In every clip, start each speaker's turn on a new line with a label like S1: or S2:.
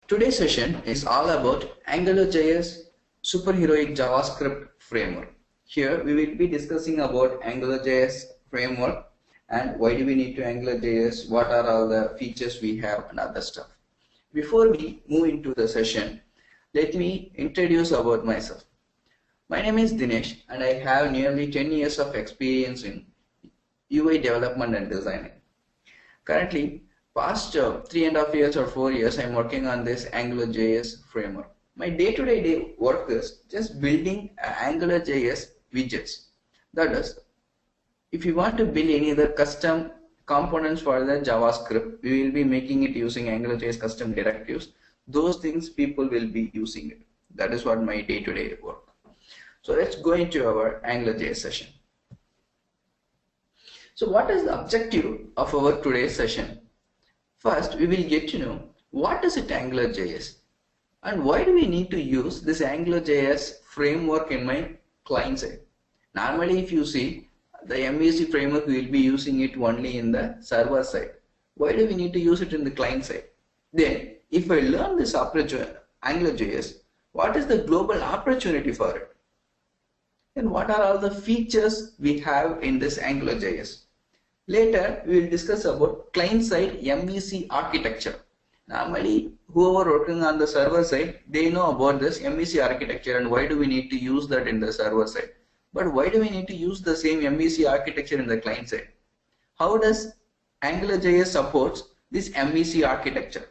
S1: Today's session is all about Angular.js Superheroic JavaScript framework. Here we will be discussing about Angular.js framework and why do we need to Angular.js, what are all the features we have and other stuff. Before we move into the session, let me introduce about myself. My name is Dinesh and I have nearly 10 years of experience in UI development and designing. Currently, past 3.5 years or 4 years, I'm working on this Angular.js framework. My day-to-day work is just building Angular.js widgets. That is, if you want to build any other custom components for the JavaScript, we will be making it using Angular.js custom directives. Those things people will be using it. That is what my day-to-day work. So let's go into our Angular.js session. So what is the objective of our today's session? First, we will get to know what is it Angular.js and why do we need to use this Angular.js framework in my client side. Normally, if you see the MVC framework, we will be using it only in the server side. Why do we need to use it in the client side? Then, if I learn this Angular.js, what is the global opportunity for it? And what are all the features we have in this Angular.js? Later, we will discuss about client-side MVC architecture. Normally, whoever working on the server side, they know about this MVC architecture and why do we need to use that in the server side. But why do we need to use the same MVC architecture in the client side? How does Angular.js supports this MVC architecture?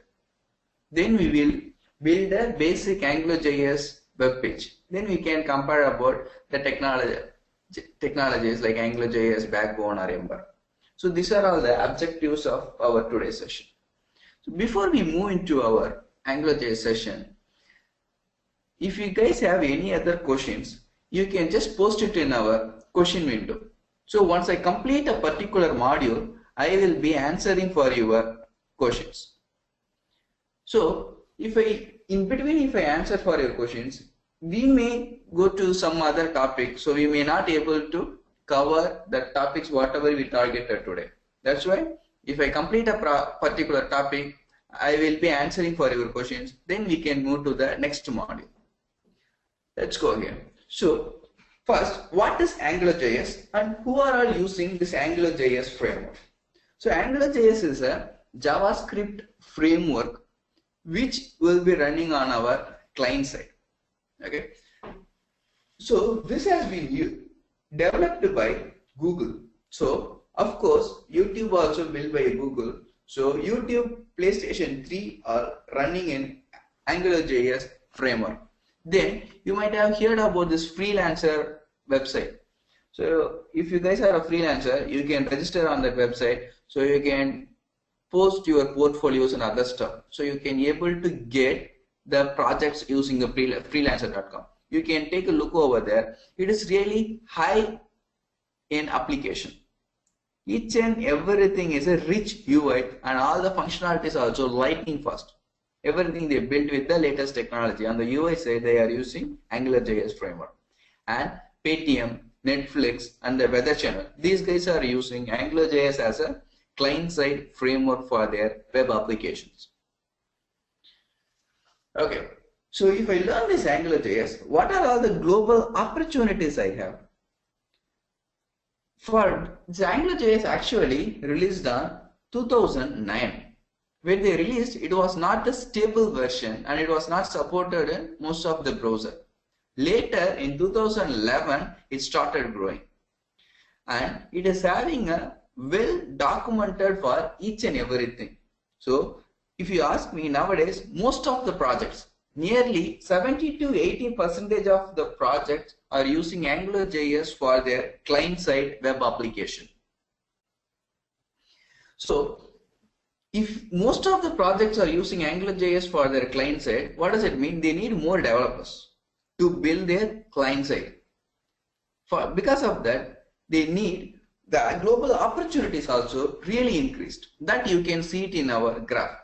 S1: Then we will build a basic Angular.js web page. Then we can compare about the technologies like Angular.js, Backbone or Ember. So these are all the objectives of our today's session. So before we move into our Angular.js session, if you guys have any other questions, you can just post it in our question window. So once I complete a particular module, I will be answering for your questions. So if I answer for your questions, we may go to some other topic, so we may not able to cover the topics whatever we targeted today. That's why if I complete a particular topic, I will be answering for your questions. Then we can move to the next module. Let's go here. So first, what is Angular.js and who are all using this Angular.js framework? So Angular.js is a JavaScript framework which will be running on our client side. Okay. So this has been developed by Google. So of course YouTube also built by Google. So YouTube, PlayStation 3 are running in Angular.js framework. Then you might have heard about this freelancer website. So if you guys are a freelancer, you can register on that website. So you can post your portfolios and other stuff. So you can able to get the projects using the freelancer.com. You can take a look over there. It is really high in application. Each and everything is a rich UI and all the functionalities are also lightning fast. Everything they built with the latest technology. On the UI side, they are using Angular.js framework. And Paytm, Netflix and the Weather Channel, these guys are using Angular.js as a client-side framework for their web applications. Okay. So if I learn this Angular.js, what are all the global opportunities I have? For this Angular.js actually released on 2009. When they released, it was not a stable version and it was not supported in most of the browser. Later in 2011, it started growing. And it is having a well documented for each and everything. So if you ask me nowadays, most of the projects, nearly 70 to 80% of the projects are using Angular.js for their client-side web application. So, if most of the projects are using Angular.js for their client-side, what does it mean? They need more developers to build their client-side. Because of that, they need the global opportunities also really increased. That you can see it in our graph.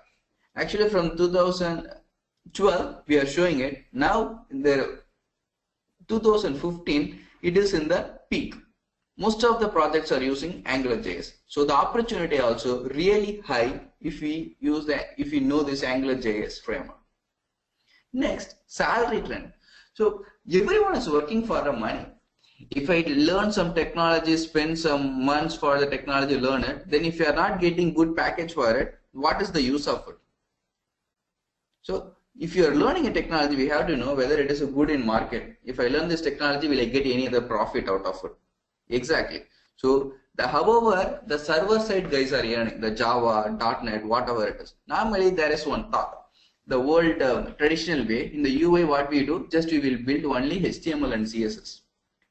S1: Actually, from 2012 we are showing it. Now in the 2015 it is in the peak. Most of the projects are using Angular.js. So the opportunity also really high if we know this Angular.js framework. Next, salary trend. So everyone is working for the money. If I learn some technology, spend some months for the technology, learn it, then if you are not getting good package for it, what is the use of it? So if you are learning a technology, we have to know whether it is a good in market. If I learn this technology, will I get any other profit out of it? Exactly. So however, the server side guys are earning, the Java, .NET, whatever it is. Normally there is one thought. The old traditional way, in the UI what we do, just we will build only HTML and CSS.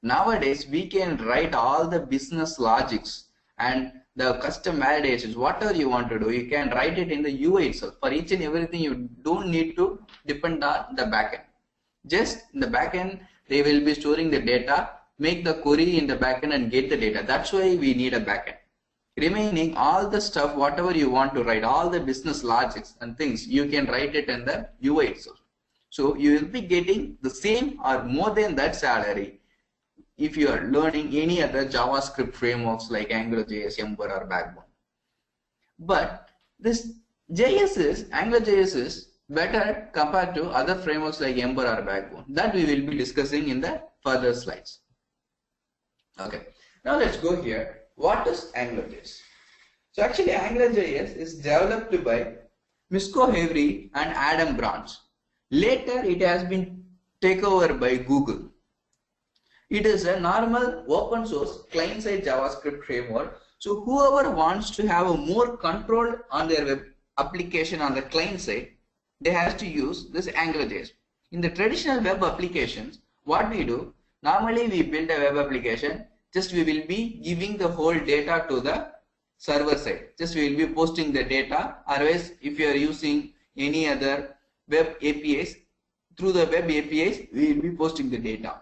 S1: Nowadays we can write all the business logics and the custom validations, whatever you want to do, you can write it in the UI itself. For each and everything you don't need to depend on the backend. Just in the backend they will be storing the data, make the query in the backend and get the data. That's why we need a backend. Remaining all the stuff, whatever you want to write, all the business logics and things, you can write it in the UI itself. So you will be getting the same or more than that salary if you are learning any other JavaScript frameworks like Angular.js, Ember or Backbone. But this Angular.js is better compared to other frameworks like Ember or Backbone. That we will be discussing in the further slides. Okay, now let's go here. What is Angular.js? So actually Angular.js is developed by Misko Avery and Adam Branch. Later it has been taken over by Google. It is a normal open source client-side JavaScript framework. So whoever wants to have a more control on their web application on the client side, they have to use this Angular.js. In the traditional web applications, what we do, normally we build a web application, just we will be giving the whole data to the server side. Just we will be posting the data. Otherwise, if you are using any other web APIs, through the web APIs, we will be posting the data.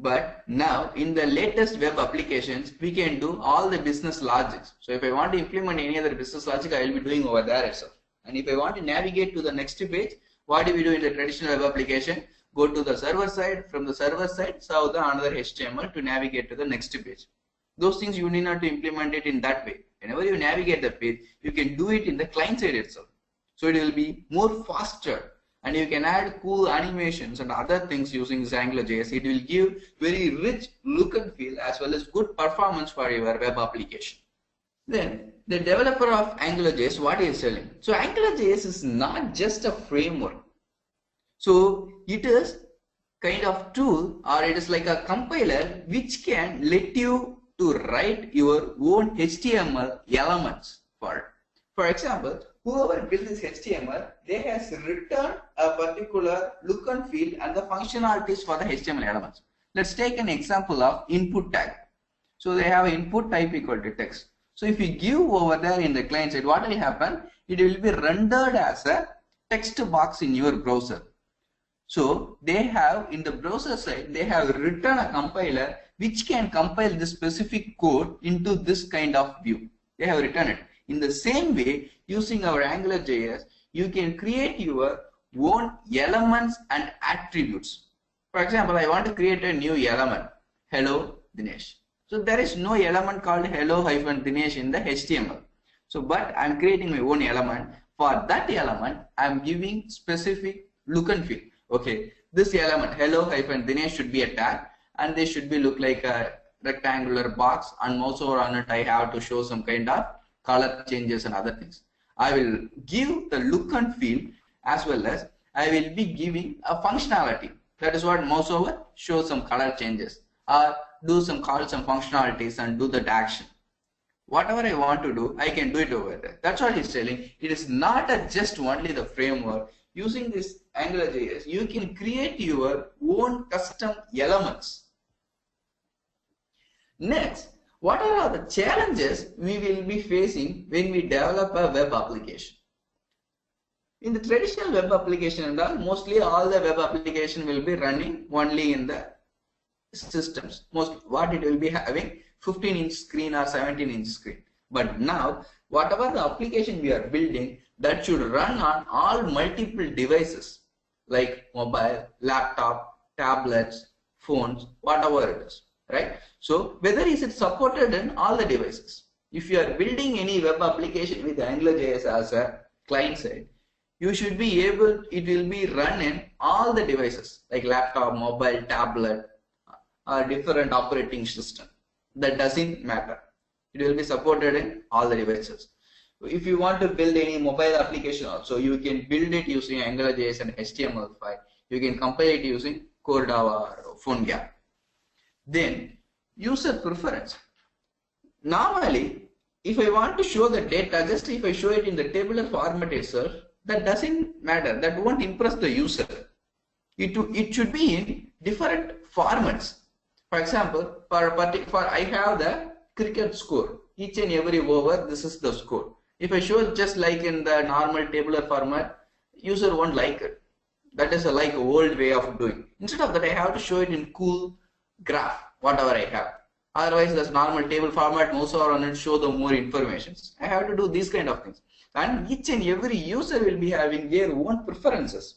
S1: But now in the latest web applications, we can do all the business logics. So if I want to implement any other business logic, I will be doing over there itself. And if I want to navigate to the next page, what do we do in the traditional web application? Go to the server side, from the server side, serve the another HTML to navigate to the next page. Those things you need not to implement it in that way. Whenever you navigate the page, you can do it in the client side itself. So it will be more faster. And you can add cool animations and other things using this Angular.js. It will give very rich look and feel as well as good performance for your web application. Then the developer of Angular.js, what he is selling? So Angular.js is not just a framework. So it is kind of tool, or it is like a compiler which can let you to write your own HTML elements for it. For example, whoever built this HTML, they has written a particular look and feel and the functionalities for the HTML elements. Let's take an example of input tag. So they have input type equal to text. So if you give over there in the client side, what will happen? It will be rendered as a text box in your browser. So they have in the browser side, they have written a compiler which can compile this specific code into this kind of view. They have written it. In the same way, using our Angular.js, you can create your own elements and attributes. For example, I want to create a new element, hello Dinesh. So there is no element called hello-Dinesh in the HTML. So but I am creating my own element. For that element, I am giving specific look and feel. Okay, this element hello-Dinesh should be a tag and they should be look like a rectangular box, and mouse over on it I have to show some kind of color changes and other things. I will give the look and feel as well as I will be giving a functionality. That is what mouse over, show some color changes or do some call some functionalities and do that action. Whatever I want to do, I can do it over there. That's what he's telling. It is not just only the framework. Using this Angular.js, you can create your own custom elements. Next, what are the challenges we will be facing when we develop a web application? In the traditional web application and all, mostly all the web application will be running only in the systems. What it will be having 15-inch screen or 17-inch screen. But now, whatever the application we are building, that should run on all multiple devices like mobile, laptop, tablets, phones, whatever it is. Right? So whether is it supported in all the devices. If you are building any web application with Angular.js as a client side, you should be able, it will be run in all the devices like laptop, mobile, tablet, or different operating system. That doesn't matter. It will be supported in all the devices. If you want to build any mobile application also, you can build it using AngularJS and HTML5. You can compile it using Cordova or PhoneGap. Then user preference. Normally, if I want to show the data, just if I show it in the tabular format itself, that doesn't matter. That won't impress the user. It should be in different formats. For example, for I have the cricket score. Each and every over, this is the score. If I show it just like in the normal tabular format, user won't like it. That is like an old way of doing. Instead of that, I have to show it in cool graph, whatever I have. Otherwise, this normal table format, mouse over on it, show the more information. I have to do these kind of things. And each and every user will be having their own preferences.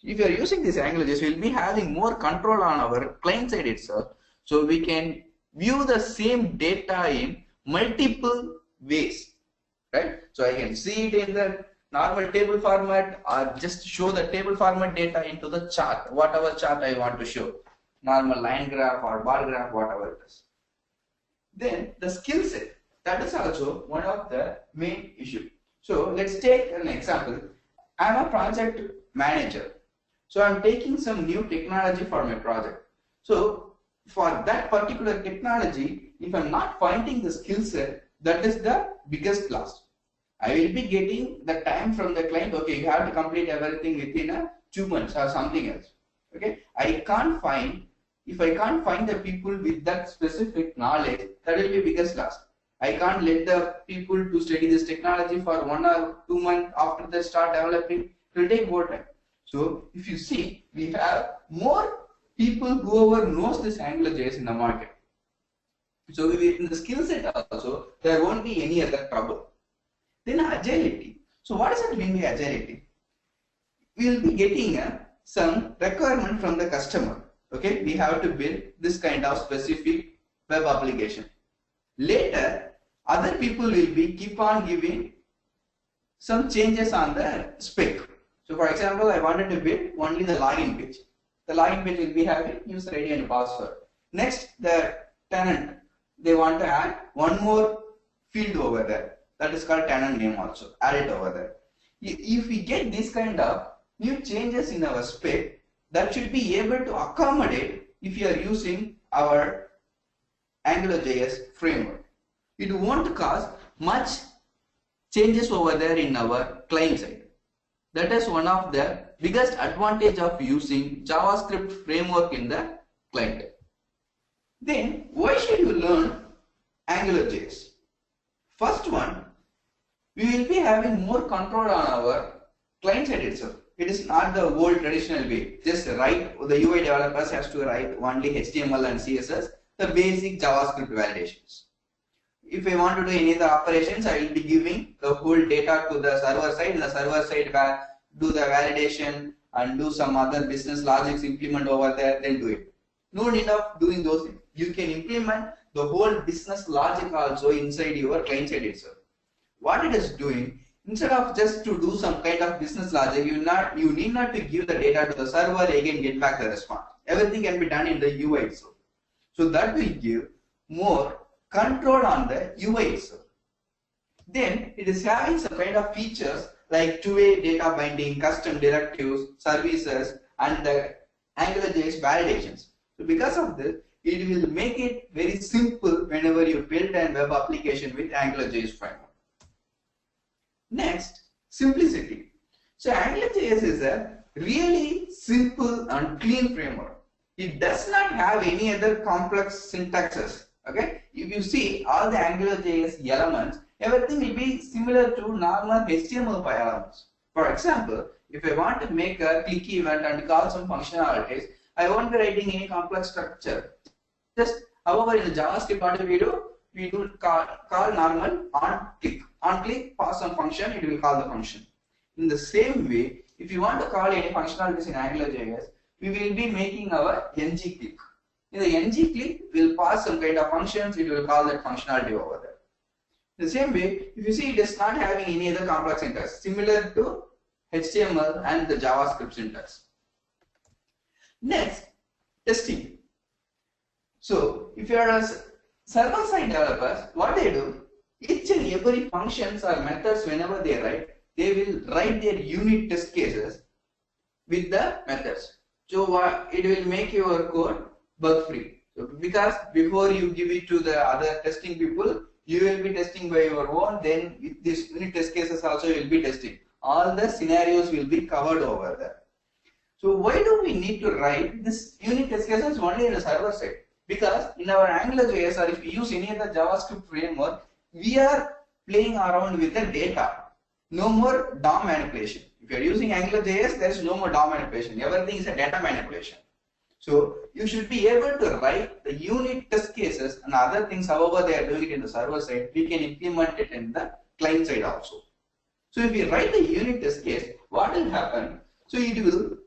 S1: If you are using this AngularJS, we will be having more control on our client side itself. So we can view the same data in multiple ways. Right? So I can see it in the normal table format or just show the table format data into the chart, whatever chart I want to show. Normal line graph or bar graph, whatever it is. Then the skill set, that is also one of the main issue. So let's take an example. I am a project manager. So I am taking some new technology for my project. So for that particular technology, if I am not finding the skill set, that is the biggest loss. I will be getting the time from the client, okay, you have to complete everything within 2 months or something else. Okay, I can't find, if I can't find the people with that specific knowledge, that will be biggest loss. I can't let the people to study this technology for 1 or 2 months after they start developing. It will take more time. So if you see, we have more people whoever knows this AngularJS in the market. So in the skill set also, there won't be any other trouble. Then agility. So what does it mean by agility? We will be getting some requirement from the customer. Okay, we have to build this kind of specific web application. Later, other people will be keep on giving some changes on the spec. So for example, I wanted to build only the login page. The login page will be having user ID and password. Next, the tenant, they want to add one more field over there. That is called tenant name also. Add it over there. If we get this kind of new changes in our spec, that should be able to accommodate if you are using our AngularJS framework. It won't cause much changes over there in our client side. That is one of the biggest advantage of using JavaScript framework in the client. Then why should you learn AngularJS? First one, we will be having more control on our client side itself. It is not the old traditional way. Just write, the UI developers has to write only HTML and CSS, the basic JavaScript validations. If I want to do any other operations, I will be giving the whole data to the server side. The server side do the validation and do some other business logics implement over there, then do it. No need of doing those things. You can implement the whole business logic also inside your client side itself. What it is doing, instead of just to do some kind of business logic, you need not to give the data to the server, again get back the response. Everything can be done in the UI itself. So that will give more control on the UI itself. Then it is having some kind of features like two-way data binding, custom directives, services, and the AngularJS validations. So because of this, it will make it very simple whenever you build a web application with AngularJS framework. Next, simplicity. So AngularJS is a really simple and clean framework. It does not have any other complex syntaxes. Okay, if you see all the AngularJS elements, everything will be similar to normal HTML5 elements. For example, if I want to make a click event and call some functionalities, I won't be writing any complex structure. Just however in the JavaScript, what do? We do call normal on click. On click, pass some function, it will call the function. In the same way, if you want to call any functionalities in AngularJS, we will be making our ng click. In the ng click, we will pass some kind of functions, it will call that functionality over there. The same way, if you see it is not having any other complex syntax, similar to HTML and the JavaScript syntax. Next, testing. So if you are a server-side developers, what they do, each and every functions or methods whenever they write, they will write their unit test cases with the methods. So it will make your code bug free. So because before you give it to the other testing people, you will be testing by your own, then this unit test cases also will be testing. All the scenarios will be covered over there. So why do we need to write this unit test cases only in the server side? Because in our Angular.js, or if we use any other JavaScript framework, we are playing around with the data. No more DOM manipulation. If you are using Angular.js, there is no more DOM manipulation. Everything is a data manipulation. So you should be able to write the unit test cases and other things, however they are doing it in the server side, we can implement it in the client side also. So if we write the unit test case, what will happen? So it will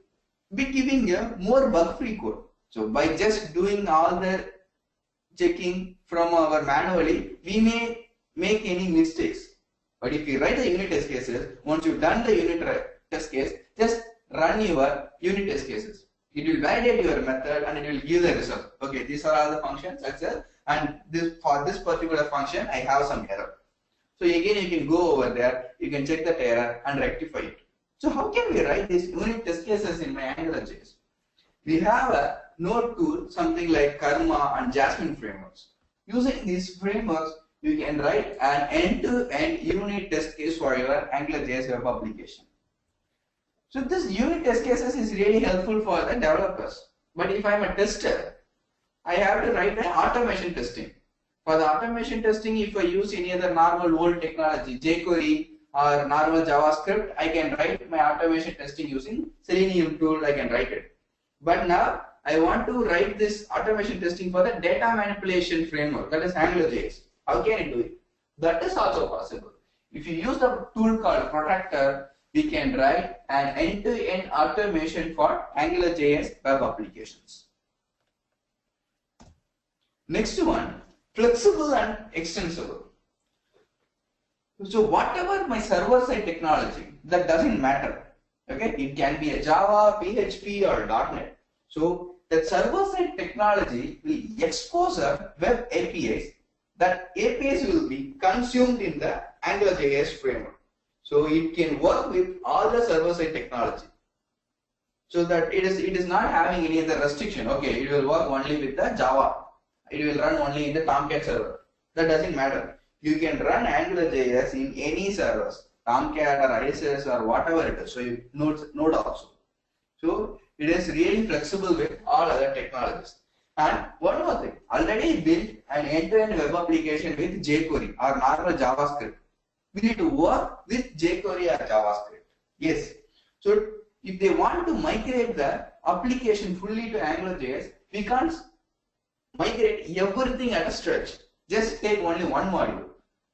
S1: be giving a more bug-free code. So by just doing all the checking from our manually, we may make any mistakes. But if you write the unit test cases, once you've done the unit test case, just run your unit test cases. It will validate your method and it will give the result. Okay, these are all the functions, success, and for this particular function, I have some error. So again, you can go over there, you can check that error and rectify it. So how can we write these unit test cases in my Angular.js? We have a node tool, something like Karma and Jasmine frameworks. Using these frameworks, you can write an end-to-end unit test case for your Angular.js web application. So this unit test cases is really helpful for the developers. But if I am a tester, I have to write the automation testing. For the automation testing, if I use any other normal old technology, jQuery or normal JavaScript, I can write my automation testing using Selenium tool, I can write it. But now I want to write this automation testing for the data manipulation framework, that is Angular.js. How can I do it? That is also possible. If you use the tool called Protector, we can write an end-to-end automation for Angular.js web applications. Next one, flexible and extensible. So whatever my server-side technology, that doesn't matter. Okay, it can be a Java, PHP or .NET. So that server-side technology will expose a web APIs. That APIs will be consumed in the Angular.js framework. So it can work with all the server-side technology. So that it is not having any other restriction. Okay, it will work only with the Java. It will run only in the Tomcat server. That doesn't matter. You can run Angular.js in any servers, Tomcat or ISS or whatever it is. So you Node also. So it is really flexible with all other technologies. And one more thing, already built an end-to-end web application with jQuery or normal JavaScript. We need to work with jQuery or JavaScript. Yes. So if they want to migrate the application fully to Angular.js, we can't migrate everything at a stretch. Just take only one module.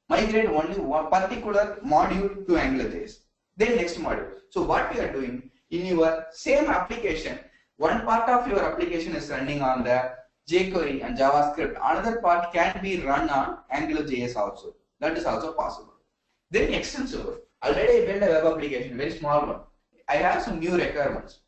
S1: Migrate only one particular module to Angular.js. Then next module. So what we are doing, in your same application, one part of your application is running on the jQuery and JavaScript. Another part can be run on Angular.js also. That is also possible. Then extensible. Already I built a web application, very small one. I have some new requirements.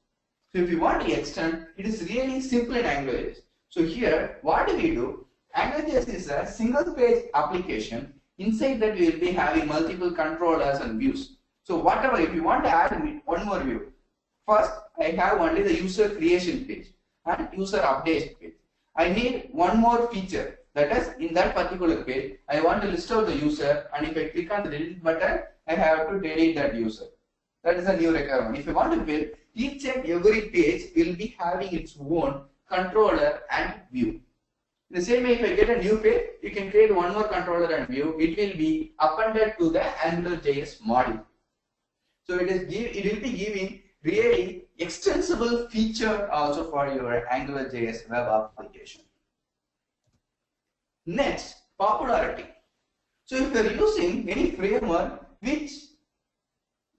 S1: So if you want to extend, it is really simple in Angular.js. So here, what do we do? Angular.js is a single page application. Inside that we will be having multiple controllers and views. So whatever, if you want to add one more view, first I have only the user creation page and user update page. I need one more feature. That is, in that particular page, I want to list out the user, and if I click on the delete button, I have to delete that user. That is a new requirement. If you want to build, each and every page will be having its own controller and view. In the same way, if I get a new page, you can create one more controller and view. It will be appended to the Angular.js module. So it will be giving really extensible feature also for your Angular.js web application. Next, popularity. So if you are using any framework which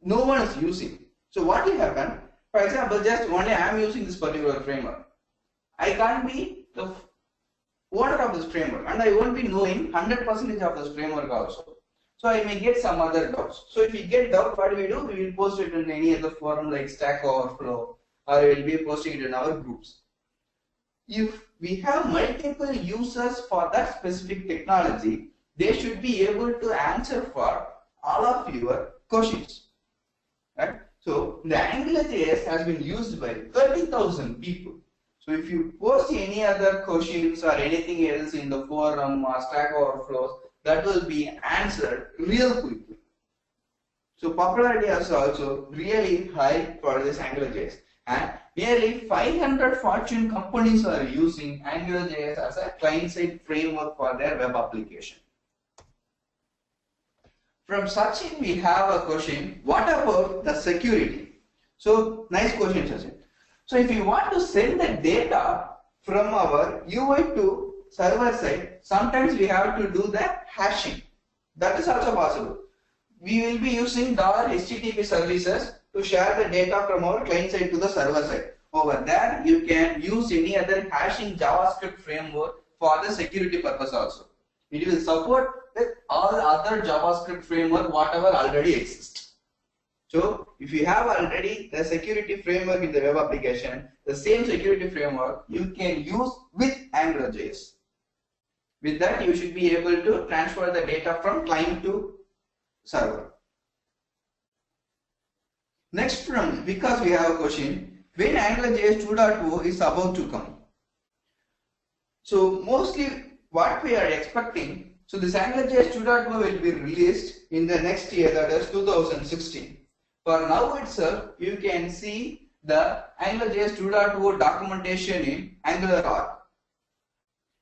S1: no one is using, so what will happen? For example, just only I am using this particular framework. I can't be the owner of this framework, and I won't be knowing 100% of this framework also. So I may get some other doubts. So if we get doubt, what do? We will post it in any other forum like Stack Overflow, or we will be posting it in our groups. If we have multiple users for that specific technology, they should be able to answer for all of your questions. Right? So the AngularJS has been used by 30,000 people. So if you post any other questions or anything else in the forum or Stack Overflows, that will be answered real quickly. So popularity is also really high for this AngularJS, and nearly 500 Fortune companies are using AngularJS as a client-side framework for their web application. From Sachin, we have a question. What about the security? So nice question, Sachin. So if you want to send the data from our UI to server side, sometimes we have to do the hashing. That is also possible. We will be using $HTTP services to share the data from our client side to the server side. Over there, you can use any other hashing JavaScript framework for the security purpose also. It will support with all other JavaScript framework whatever already exists. So if you have already the security framework in the web application, the same security framework you can use with AngularJS. With that, you should be able to transfer the data from client to server. Next, because we have a question, when AngularJS 2.0 is about to come. So mostly what we are expecting, so this AngularJS 2.0 will be released in the next year, that is 2016. For now itself, you can see the AngularJS 2.0 documentation in Angular.org.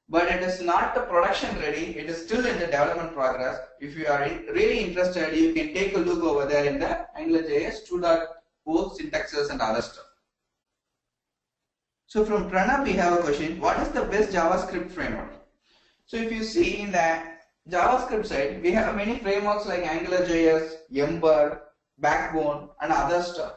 S1: But it is not the production ready, it is still in the development progress. If you are really interested, you can take a look over there in the AngularJS 2.0 syntaxes and other stuff. So from Pranav, we have a question, what is the best JavaScript framework? So if you see in the JavaScript side, we have many frameworks like AngularJS, Ember, Backbone and other stuff.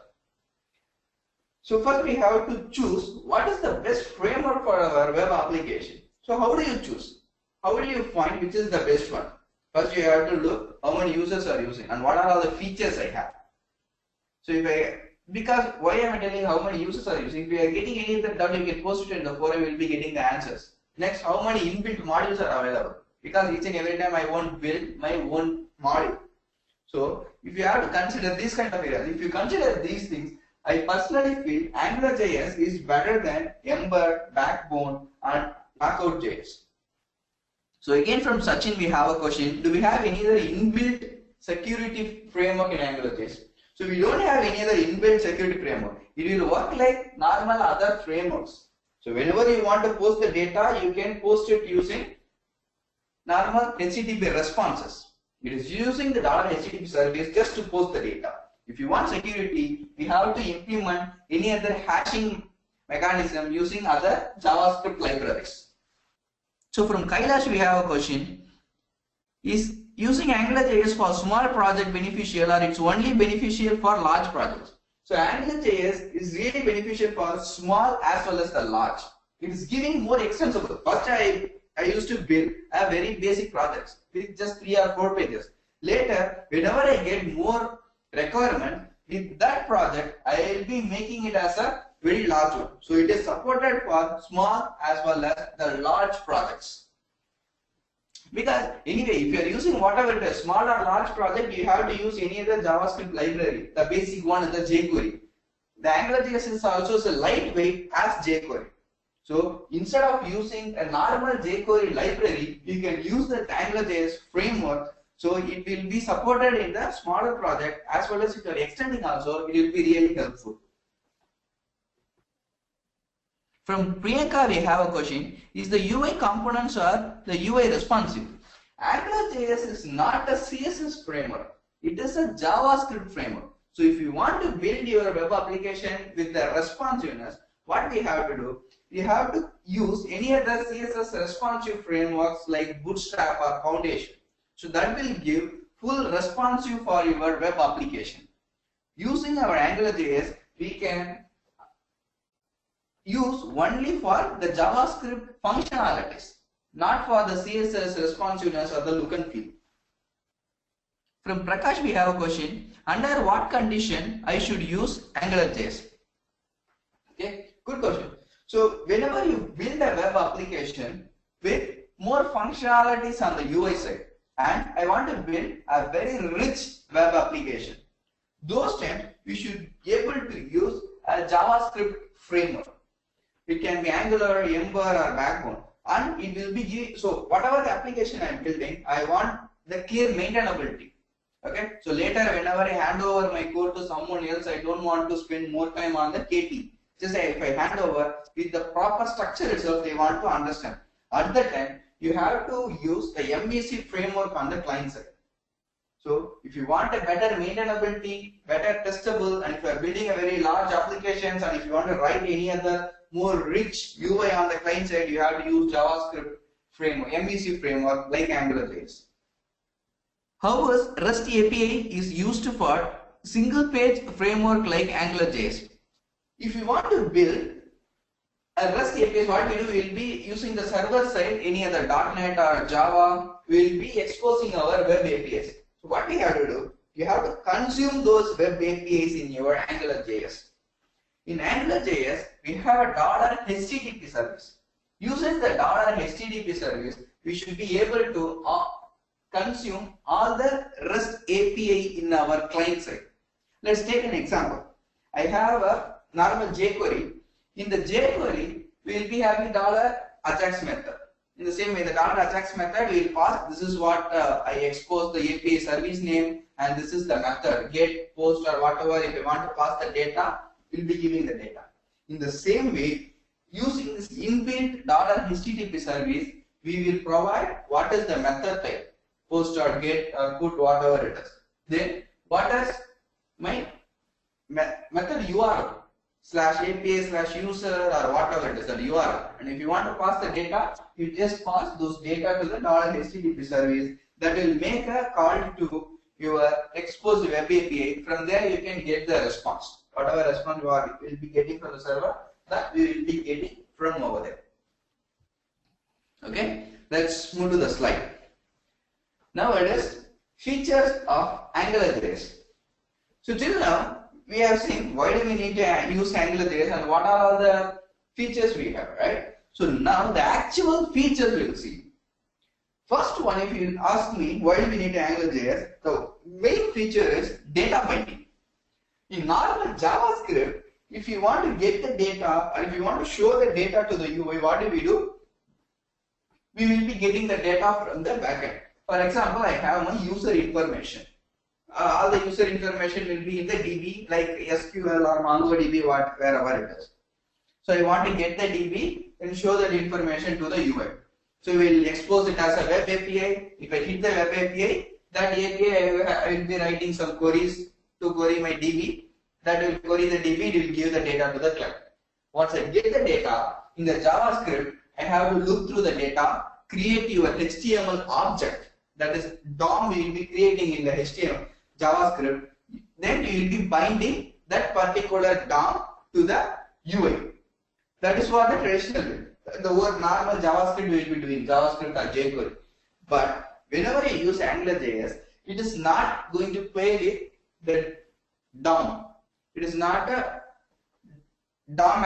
S1: So first we have to choose what is the best framework for our web application. So how do you choose? How do you find which is the best one? First you have to look how many users are using and what are all the features I have. So because why am I telling how many users are using? If we are getting any of the doubt, you can post it in the forum, we will be getting the answers. Next, how many inbuilt modules are available? Because each and every time I won't build my own module. So if you have to consider these kind of areas, if you consider these things, I personally feel AngularJS is better than Ember, Backbone and Knockout.js. So again from Sachin we have a question, do we have any other inbuilt security framework in AngularJS? So we don't have any other inbuilt security framework. It will work like normal other frameworks. So whenever you want to post the data, you can post it using normal HTTP responses. It is using the $HTTP service just to post the data. If you want security, we have to implement any other hashing mechanism using other JavaScript libraries. So from Kailash we have a question, is using AngularJS for small project beneficial or it's only beneficial for large projects? So AngularJS is really beneficial for small as well as the large. It is giving more extensible. First I used to build a very basic projects with just 3 or 4 pages. Later, whenever I get more requirement with that project, I will be making it as a very large one. So it is supported for small as well as the large projects. Because anyway, if you are using whatever it is, small or large project, you have to use any other JavaScript library. The basic one is the jQuery. The AngularJS is also a lightweight as jQuery. So instead of using a normal jQuery library, you can use the AngularJS framework. So it will be supported in the smaller project as well as if you are extending also, it will be really helpful. From Priyanka, we have a question, is the UI components or the UI responsive? AngularJS is not a CSS framework. It is a JavaScript framework. So if you want to build your web application with the responsiveness, what we have to do, we have to use any other CSS responsive frameworks like Bootstrap or Foundation. So that will give full responsive for your web application. Using our AngularJS, we can use only for the JavaScript functionalities, not for the CSS responsiveness or the look and feel. From Prakash we have a question. Under what condition I should use Angular.js? Okay, good question. So whenever you build a web application with more functionalities on the UI side, and I want to build a very rich web application, those times we should be able to use a JavaScript framework. It can be Angular, Ember or Backbone, and it will be so whatever the application I am building, I want the clear maintainability. Okay, so later whenever I hand over my code to someone else, I don't want to spend more time on the KT. Just if I hand over with the proper structure itself, they want to understand. At that time, you have to use the MVC framework on the client side. So if you want a better maintainability, better testable, and if you are building a very large applications, and if you want to write any other more rich UI on the client side, you have to use JavaScript framework, MVC framework like Angular.js. However, REST API is used for single page framework like Angular.js. If you want to build a REST API, what we do, we will be using the server side, any other .NET or Java, we will be exposing our web APIs. So what we have to do, you have to consume those web APIs in your Angular.js. In Angular.js, we have a $HTTP service. Using the $HTTP service, we should be able to consume all the REST API in our client side. Let's take an example. I have a normal jQuery. In the jQuery, we will be having $Ajax method. In the same way, the $Ajax method we will pass. This is what I expose the API service name, and this is the method get, post, or whatever. If I want to pass the data, we will be giving the data. In the same way, using this inbuilt $HTTP service, we will provide what is the method type, post or get or put, whatever it is. Then what is my method URL /API/user or whatever it is, that URL. And if you want to pass the data, you just pass those data to the $HTTP service that will make a call to your exposed web API. From there you can get the response. Whatever response you will be getting from the server, that we will be getting from over there. Okay, let's move to the slide. Now it is features of Angular.js. So till now we have seen why do we need to use Angular.js and what are all the features we have, right? So now the actual features we will see. First one, if you ask me why do we need Angular.js, the main feature is data binding. In normal JavaScript, if you want to get the data or if you want to show the data to the UI, what do? We will be getting the data from the backend. For example, I have my user information. All the user information will be in the DB like SQL or MongoDB, wherever it is. So I want to get the DB and show that information to the UI. So we will expose it as a web API. If I hit the web API, that API I will be writing some queries to query my DB. That will query the DB, it will give the data to the client. Once I get the data in the JavaScript, I have to look through the data, create your HTML object. That is DOM we will be creating in the HTML JavaScript. Then you will be binding that particular DOM to the UI. That is what the traditional way. The word normal JavaScript we will be doing, JavaScript or jQuery. But whenever you use Angular.js, it is not going to play with the DOM. It is not a DOM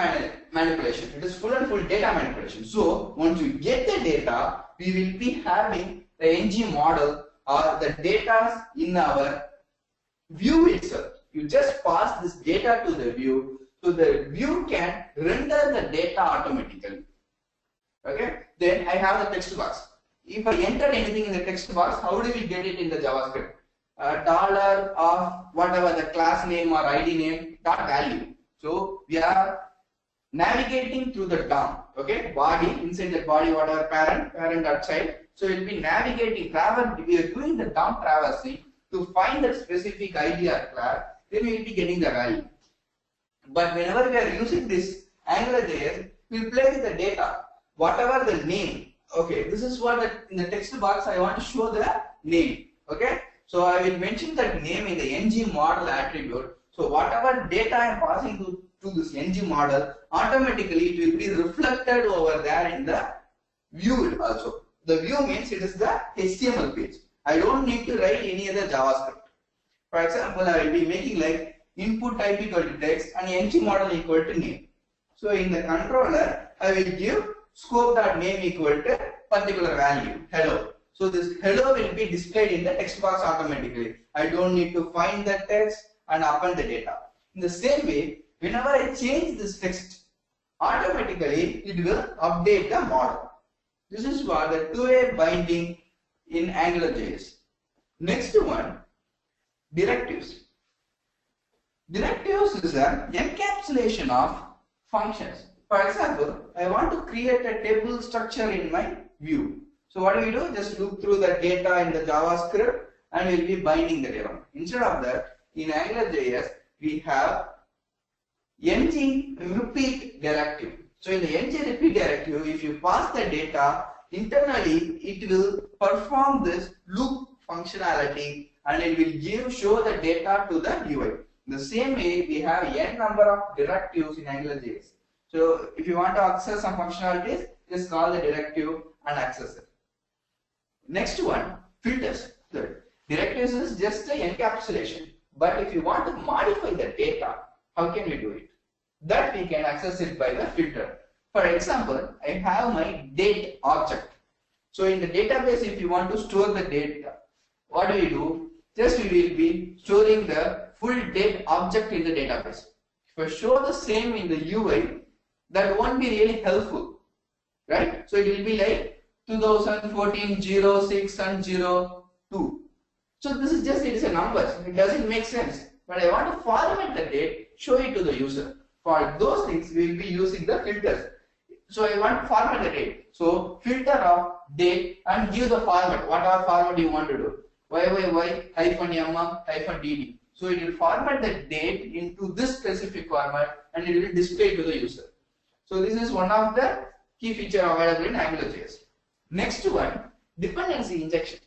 S1: manipulation. It is full and full data manipulation. So once you get the data, we will be having the ng model or the data in our view itself. You just pass this data to the view, so the view can render the data automatically. Okay. Then I have the text box. If I enter anything in the text box, how do we get it in the JavaScript? Dollar of whatever the class name or ID name dot value. So we are navigating through the DOM. Okay, body, inside the body, whatever parent dot child. So it will be navigating, we are doing the DOM traversing to find that specific ID or class. Then we will be getting the value. But whenever we are using this Angular.js, we will play with the data. Whatever the name. Okay, this is what in the text box I want to show the name. Okay. So I will mention that name in the ng model attribute. So whatever data I am passing to this ng model, automatically it will be reflected over there in the view also. The view means it is the HTML page. I don't need to write any other JavaScript. For example, I will be making like input type equal to text and ng model equal to name. So in the controller, I will give scope.name equal to particular value, hello. So this hello will be displayed in the text box automatically. I don't need to find the text and append the data. In the same way, whenever I change this text, automatically it will update the model. This is for the two-way binding in Angular.js. Next one, directives. Directives is an encapsulation of functions. For example, I want to create a table structure in my view. So what do we do? Just look through the data in the JavaScript and we'll be binding the data. Instead of that, in Angular.js, we have ng repeat directive. So in the ng repeat directive, if you pass the data, internally it will perform this loop functionality and it will show the data to the UI. In the same way, we have n number of directives in Angular.js. So if you want to access some functionalities, just call the directive and access it. Next one, filters. Good. Directives is just an encapsulation. But if you want to modify the data, how can we do it? That we can access it by the filter. For example, I have my date object. So in the database, if you want to store the data, what do we do? Just we will be storing the full date object in the database. If I show the same in the UI, that won't be really helpful, right? So it will be like 2014 06 and 02. So this is just, it is a number. It doesn't make sense. But I want to format the date, show it to the user. For those things, we will be using the filters. So I want to format the date. So filter of date and give the format. Whatever format you want to do. YYY-MM-DD. So it will format the date into this specific format and it will display to the user. So this is one of the key feature available in Angular.js. Next one, dependency injection.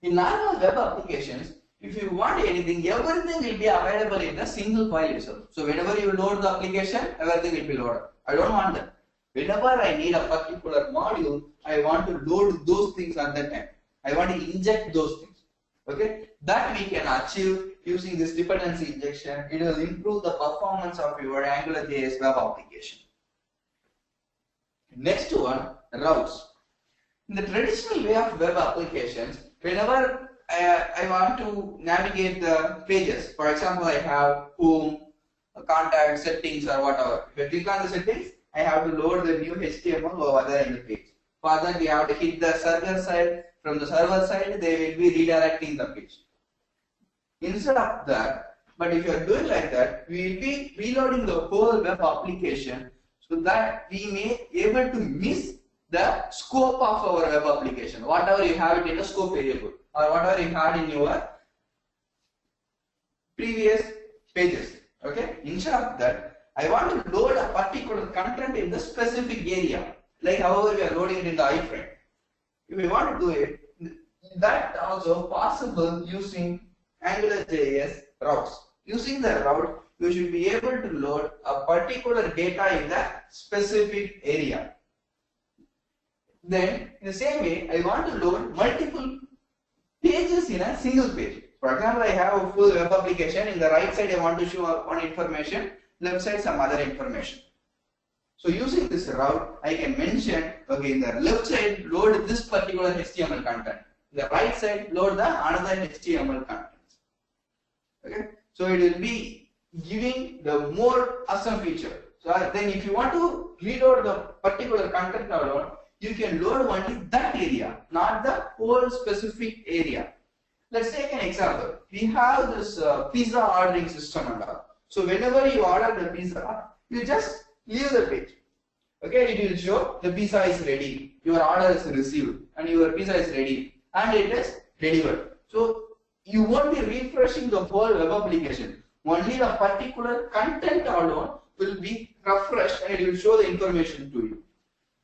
S1: In normal web applications, if you want anything, everything will be available in a single file itself. So whenever you load the application, everything will be loaded. I don't want that. Whenever I need a particular module, I want to load those things at that time. I want to inject those things. Okay, that we can achieve using this dependency injection. It will improve the performance of your Angular.js web application. Next one, routes. In the traditional way of web applications, whenever I want to navigate the pages, for example, I have home, contact, settings or whatever. If I click on the settings, I have to load the new HTML over there in the page. For that, we have to hit the server side. From the server side, they will be redirecting the page. Instead of that, but if you are doing like that, we will be reloading the whole web application so that we may able to miss the scope of our web application. Whatever you have it in a scope variable or whatever you had in your previous pages. Okay. Instead of that, I want to load a particular content in the specific area. Like however we are loading it in the iframe. If we want to do it, that also possible using Angular.js routes. Using the route, you should be able to load a particular data in that specific area. Then, in the same way, I want to load multiple pages in a single page. For example, I have a full web application. In the right side, I want to show one information, left side some other information. So using this route, I can mention, okay, in the left side, load this particular HTML content. In the right side, load the another HTML content. Okay, so it will be giving the more awesome feature. So then if you want to reload the particular content alone, you can load only that area, not the whole specific area. Let's take an example. We have this pizza ordering system and all. So whenever you order the pizza, you just leave the page. Okay, it will show the pizza is ready, your order is received, and your pizza is ready, and it is delivered. So you won't be refreshing the whole web application. Only the particular content alone will be refreshed, and it will show the information to you.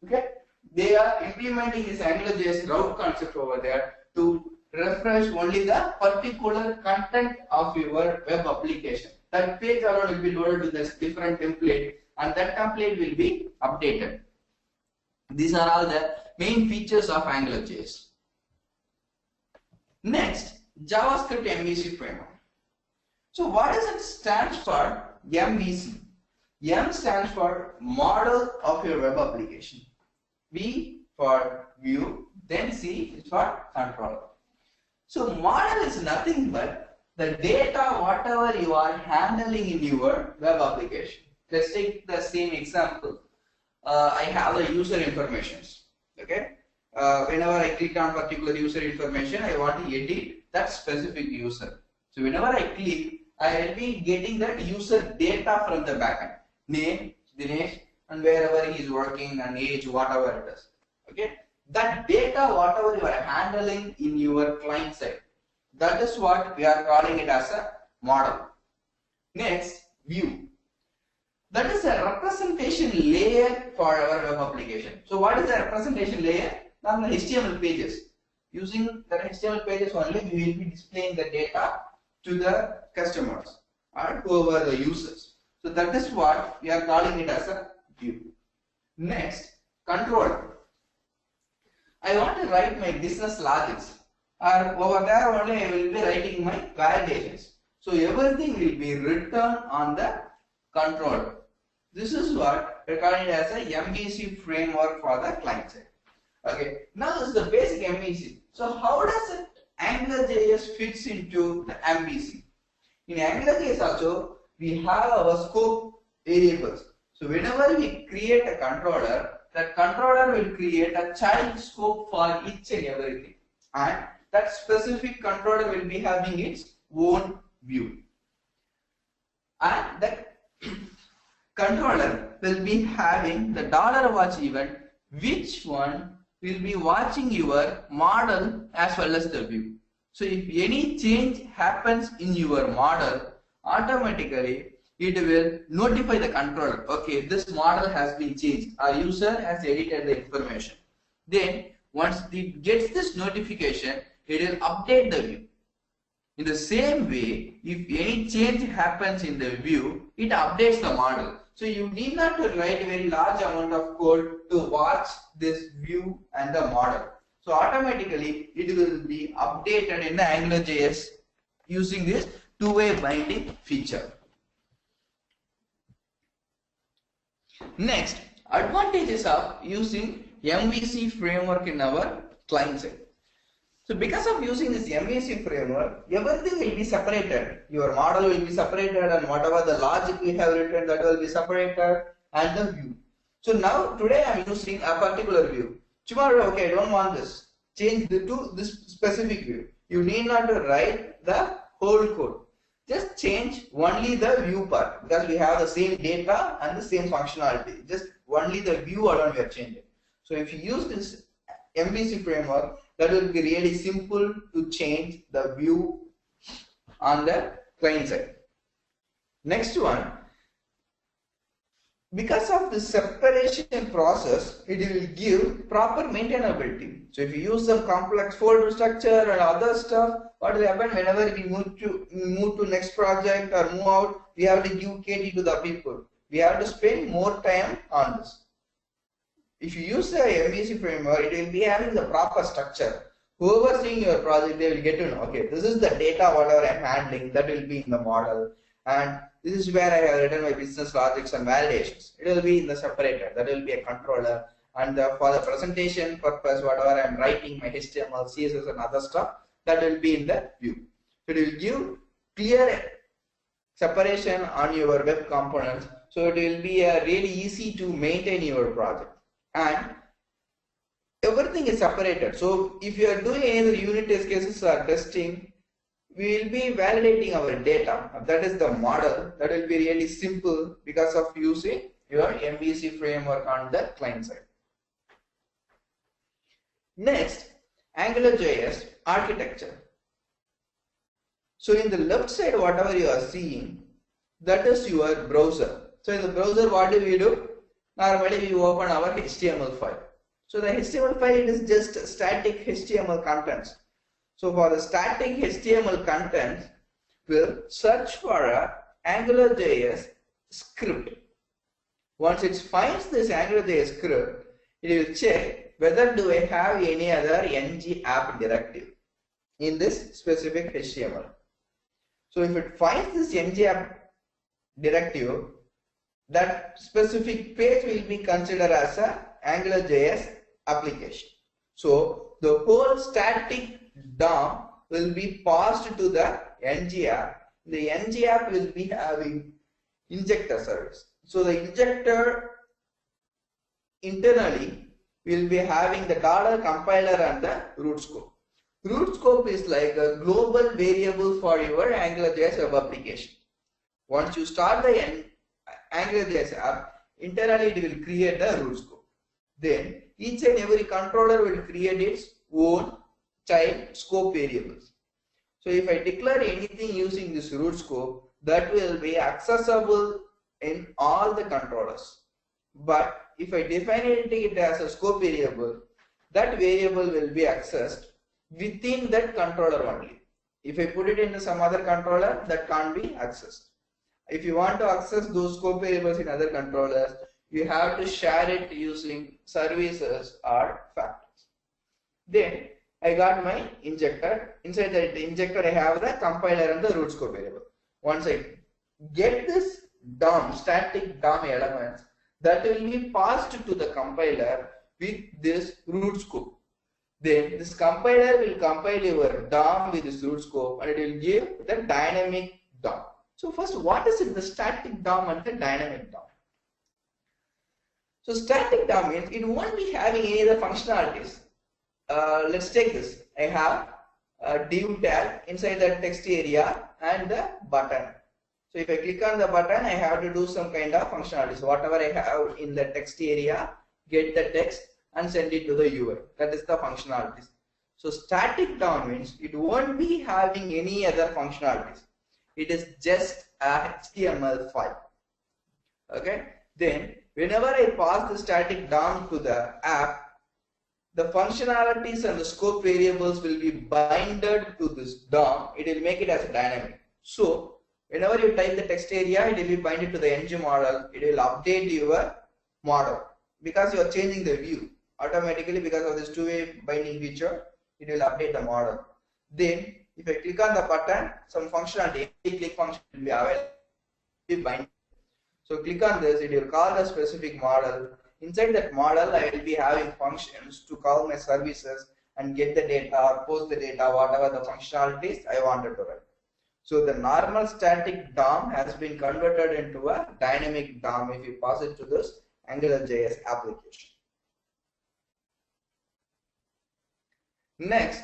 S1: Okay, they are implementing this AngularJS route concept over there to refresh only the particular content of your web application. That page alone will be loaded with this different template, and that template will be updated. These are all the main features of AngularJS. Next, JavaScript MVC framework. So what does it stand for? MVC. M stands for model of your web application. V for view, then C is for controller. So model is nothing but the data whatever you are handling in your web application. Let's take the same example. I have the user informations. Okay. Whenever I click on particular user information, I want to edit that specific user. So whenever I click, I will be getting that user data from the backend. Name, Dinesh, and wherever he is working, and age, whatever it is. Okay. That data, whatever you are handling in your client side, that is what we are calling it as a model. Next, view. That is a representation layer for our web application. So what is the representation layer? Now the HTML pages. Using the HTML pages only, we will be displaying the data to the customers or whoever the users. So that is what we are calling it as a view. Next, controller. I want to write my business logics, or over there only I will be writing my validations. So everything will be written on the controller. This is what we are calling it as a MVC framework for the client side. Okay, now this is the basic MVC. So how does it Angular.js fits into the MVC? In Angular.js also, we have our scope variables. So whenever we create a controller, that controller will create a child scope for each and everything. And that specific controller will be having its own view. And that controller will be having the $watch event, which one will be watching your model as well as the view. So if any change happens in your model, automatically it will notify the controller, okay, this model has been changed, our user has edited the information. Then once it gets this notification, it will update the view. In the same way, if any change happens in the view, it updates the model. So you need not to write a very large amount of code to watch this view and the model. So automatically it will be updated in the Angular.js using this two-way binding feature. Next, advantages of using MVC framework in our client side. So because of using this MVC framework, everything will be separated. Your model will be separated, and whatever the logic we have written, that will be separated, and the view. So now today I am using a particular view. Tomorrow, okay, I don't want this. Change to this specific view. You need not to write the whole code. Just change only the view part, because we have the same data and the same functionality. Just only the view alone we are changing. So if you use this MVC framework, that will be really simple to change the view on the client side. Next one, because of the separation process, it will give proper maintainability. So if you use some complex folder structure and other stuff, what will happen whenever we move to next project or move out, we have to give KT to the people. We have to spend more time on this. If you use the MVC framework, it will be having the proper structure. Whoever seeing your project, they will get to know, okay, this is the data whatever I am handling, that will be in the model, and this is where I have written my business logics and validations. It will be in the separator, that will be a controller, and for the presentation purpose, whatever I am writing, my HTML, CSS and other stuff, that will be in the view. So it will give clear separation on your web components, so it will be really easy to maintain your project. And everything is separated. So if you are doing any unit test cases or testing, we will be validating our data. That is the model. That will be really simple because of using your MVC framework on the client side. Next, Angular.js architecture. So in the left side, whatever you are seeing, that is your browser. So in the browser, what do? Normally we open our HTML file. So the HTML file is just static HTML contents. So for the static HTML content, we'll search for a Angular.js script. Once it finds this Angular.js script, it will check whether do I have any other ng app directive. in this specific HTML. So if it finds this ng-app directive, that specific page will be considered as a AngularJS application. So the whole static DOM will be passed to the ng-app. The ng-app will be having injector service. So the injector internally will be having the $compiler and the root scope. Root scope is like a global variable for your AngularJS web application. Once you start the AngularJS app, internally it will create the root scope. Then each and every controller will create its own child scope variables. So if I declare anything using this root scope, that will be accessible in all the controllers. But if I define it as a scope variable, that variable will be accessed within that controller only. If I put it into some other controller, that can't be accessed. If you want to access those scope variables in other controllers, you have to share it using services or factors. Then I got my injector. Inside the injector, I have the compiler and the root scope variable. Once I get this DOM, static DOM elements, that will be passed to the compiler with this root scope. Then this compiler will compile your DOM with this root scope and it will give the dynamic DOM. So first, what is it, the static DOM and the dynamic DOM? So static DOM means it won't be having any other functionalities. Let's take this. I have a div tag inside the text area and the button. So if I click on the button, I have to do some kind of functionalities. Whatever I have in the text area, get the text and send it to the UI. That is the functionalities. So static DOM means it won't be having any other functionalities. It is just a HTML file. Okay. Then whenever I pass the static DOM to the app, the functionalities and the scope variables will be binded to this DOM. It will make it as a dynamic. So whenever you type the text area, it will be binded to the ng model. It will update your model because you are changing the view automatically because of this two-way binding feature. It will update the model. Then if I click on the button, some functionality, click function will be available. Be binding. So click on this, it will call the specific model. Inside that model, I will be having functions to call my services and get the data or post the data, whatever the functionalities I wanted to write. So the normal static DOM has been converted into a dynamic DOM if you pass it to this AngularJS application. Next,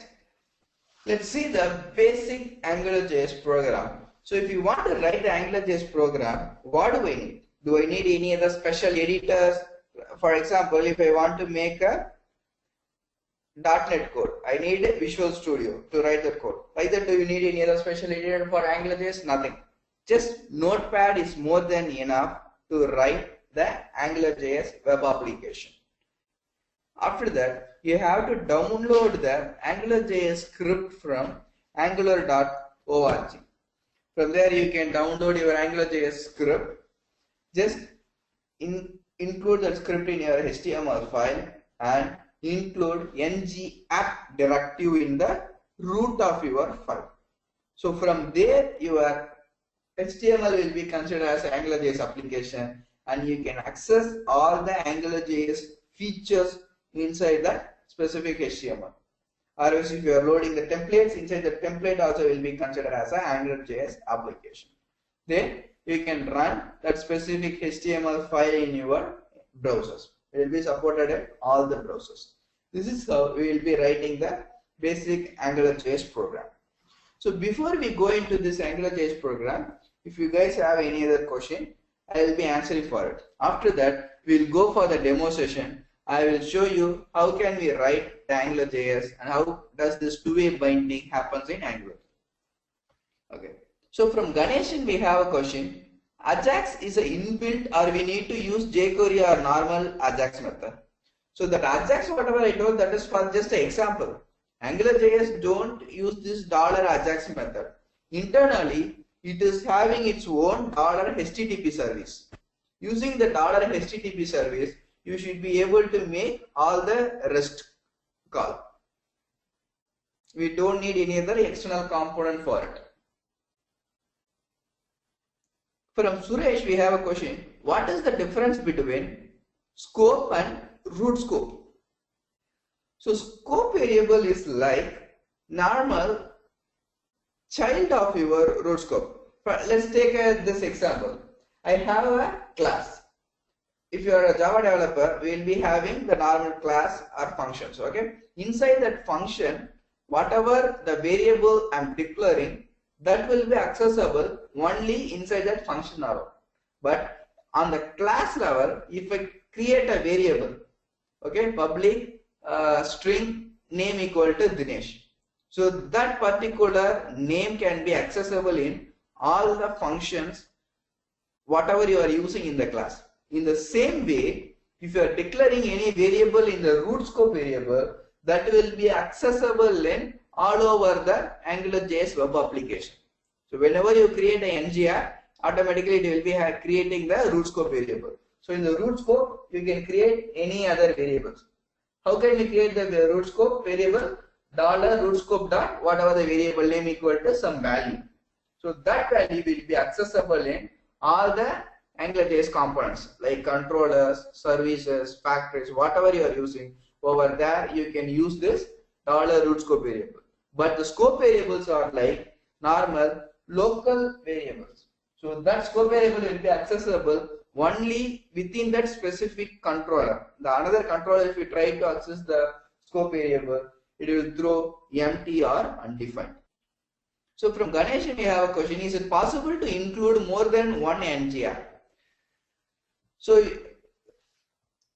S1: let's see the basic AngularJS program. So if you want to write the AngularJS program, what do I need? Do I need any other special editors? For example, if I want to make a .NET code, I need a Visual Studio to write the code. Either do you need any other special editor for AngularJS? Nothing. Just Notepad is more than enough to write the AngularJS web application. After that, you have to download the AngularJS script from Angular.org. From there, you can download your AngularJS script. Just include the script in your HTML file and include ng-app directive in the root of your file. So from there, your HTML will be considered as an AngularJS application and you can access all the AngularJS features inside the specific HTML. Or else if you are loading the templates, inside the template also will be considered as an AngularJS application. Then you can run that specific HTML file in your browsers. It will be supported in all the browsers. This is how we will be writing the basic AngularJS program. So before we go into this AngularJS program, if you guys have any other question, I will be answering for it. After that, we will go for the demo session. I will show you how can we write the AngularJS and how does this two-way binding happens in Angular. Okay. So from Ganeshan we have a question. Ajax is an inbuilt or we need to use jQuery or normal Ajax method. So that Ajax whatever I told, that is for just an example. AngularJS don't use this $Ajax method. Internally it is having its own $HTTP service. Using the $HTTP service, you should be able to make all the REST call. We don't need any other external component for it. From Suresh, we have a question. What is the difference between scope and root scope? So scope variable is like normal child of your root scope. Let's take this example. I have a class. If you are a Java developer, we will be having the normal class or functions. Okay. Inside that function, whatever the variable I am declaring, that will be accessible only inside that function arrow. But on the class level, if I create a variable, okay, public string name equal to Dinesh. So that particular name can be accessible in all the functions, whatever you are using in the class. In the same way, if you are declaring any variable in the root scope variable, that will be accessible in all over the Angular.js web application. So whenever you create an ng app, automatically it will be creating the root scope variable. So in the root scope, you can create any other variables. How can you create the root scope variable? $root scope dot whatever the variable name equal to some value. So that value will be accessible in all the Angular.js components like controllers, services, factories, whatever you are using. Over there, you can use this $root scope variable. But the scope variables are like normal local variables. So that scope variable will be accessible only within that specific controller. The another controller, if you try to access the scope variable, it will throw empty or undefined. So from Ganesh, we have a question: is it possible to include more than one ng app? So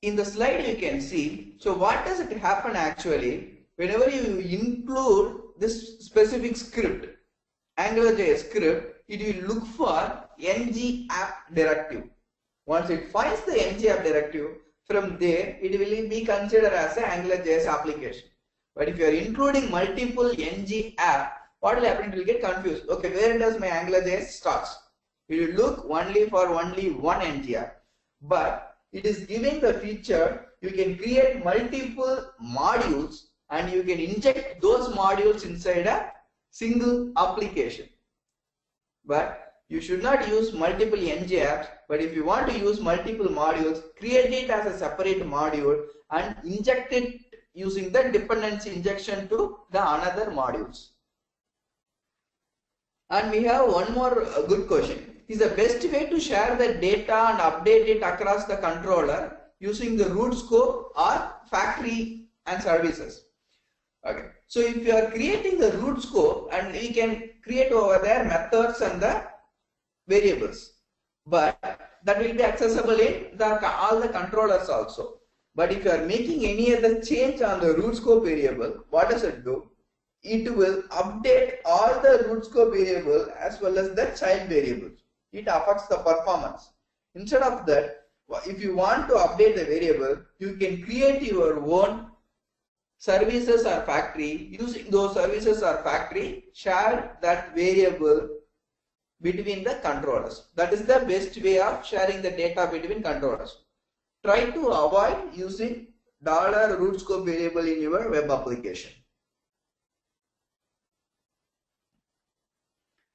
S1: in the slide you can see, so what does it happen actually whenever you include this specific script, Angular.js script, it will look for ng app directive. Once it finds the ng app directive, from there it will be considered as an Angular.js application. But if you are including multiple ng app, what will happen? It will get confused. Okay, where does my Angular.js starts? It will look only for only one ng app. But it is giving the feature you can create multiple modules and you can inject those modules inside a single application. But you should not use multiple ng apps, but if you want to use multiple modules, create it as a separate module and inject it using the dependency injection to the another modules. And we have one more good question. Is the best way to share the data and update it across the controller using the root scope or factory and services? Okay. So if you are creating the root scope, and we can create over there methods and the variables, but that will be accessible in all the controllers also. But if you are making any other change on the root scope variable, what does it do? It will update all the root scope variable as well as the child variables. It affects the performance. Instead of that, if you want to update the variable, you can create your own services or factory. Using those services or factory, share that variable between the controllers. That is the best way of sharing the data between controllers. Try to avoid using $root scope variable in your web application.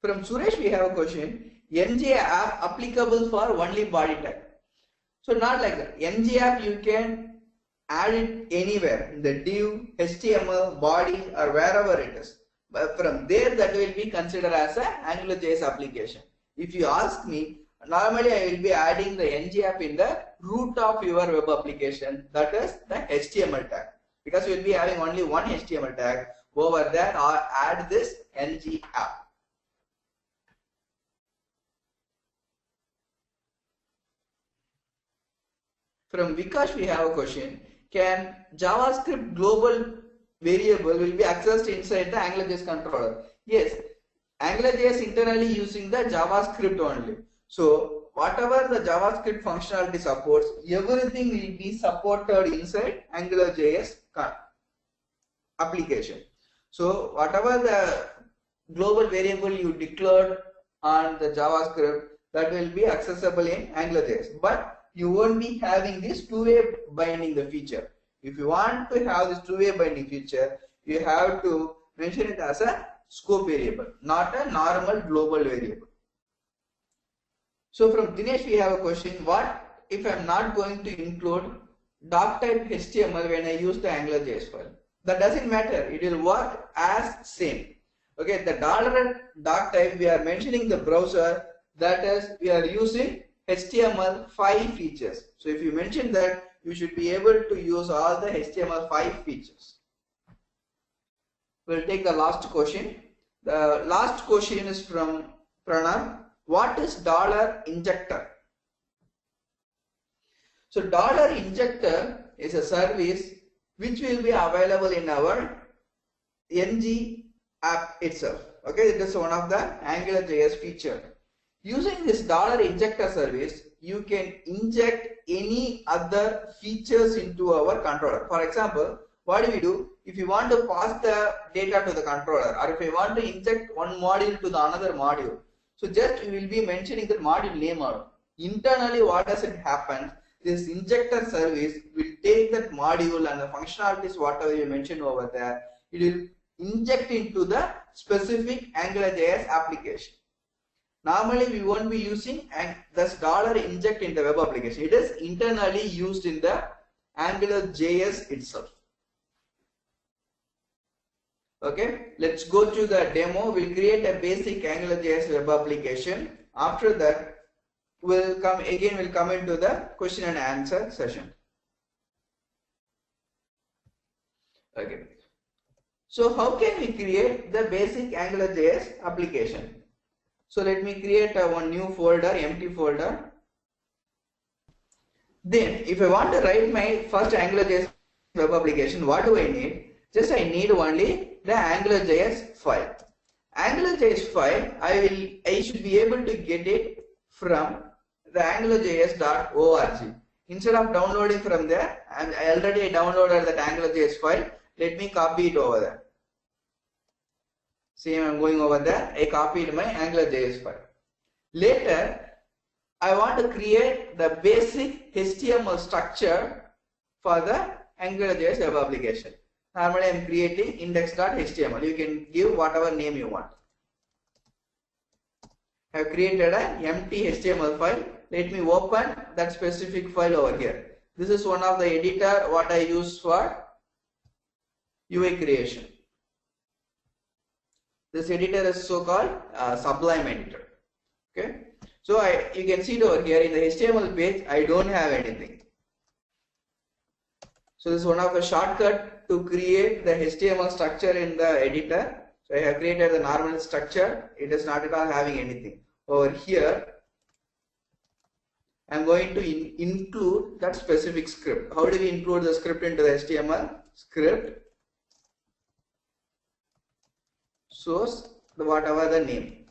S1: From Suresh, we have a question: ng app applicable for only body type? So not like that. Ng app you can add it anywhere in the div, HTML, body, or wherever it is. But from there, that will be considered as an Angular.js application. If you ask me, normally I will be adding the ng app in the root of your web application, that is the HTML tag, because you will be having only one HTML tag. Over there, or add this ng app. From Vikash, we have a question: can JavaScript global variable will be accessed inside the AngularJS controller? Yes, AngularJS internally using the JavaScript only. So whatever the JavaScript functionality supports, everything will be supported inside AngularJS application. So whatever the global variable you declared on the JavaScript, that will be accessible in AngularJS. But you won't be having this two-way binding the feature. If you want to have this two-way binding feature, you have to mention it as a scope variable, not a normal global variable. So from Dinesh we have a question, what if I am not going to include doc type HTML when I use the AngularJS file? That doesn't matter, it will work as same. Okay, the $doc type we are mentioning the browser, that is we are using HTML5 features. So if you mention that, you should be able to use all the HTML5 features. We'll take the last question. The last question is from Pranav. What is $injector? So $injector is a service which will be available in our NG app itself. Okay, it is one of the AngularJS feature. Using this $injector service, you can inject any other features into our controller. For example, what do? If you want to pass the data to the controller, or if you want to inject one module to the another module, so just we will be mentioning the module name out. Internally, what does it happen? This injector service will take that module and the functionalities whatever you mentioned over there, it will inject into the specific AngularJS application. Normally we won't be using this $inject in the web application. It is internally used in the AngularJS itself. Okay, let's go to the demo. We'll create a basic AngularJS web application. After that, we'll come into the question and answer session. Okay. So how can we create the basic AngularJS application? So let me create one new folder, empty folder. Then if I want to write my first AngularJS web application, what do I need? Just I need only the AngularJS file. AngularJS file, I should be able to get it from the angularjs.org. Instead of downloading from there, and I already downloaded that AngularJS file, let me copy it over there. See, I'm going over there, I copied my AngularJS file. Later, I want to create the basic HTML structure for the AngularJS web application. Normally, I am creating index.html. You can give whatever name you want. I have created an empty HTML file. Let me open that specific file over here. This is one of the editor what I use for UI creation. This editor is so called Sublime editor. Okay, so you can see it over here in the HTML page. I don't have anything. So this is one of the shortcut to create the HTML structure in the editor. So I have created the normal structure. It is not at all having anything. Over here, I am going to include that specific script. How do we include the script into the HTML? Script source, whatever the name,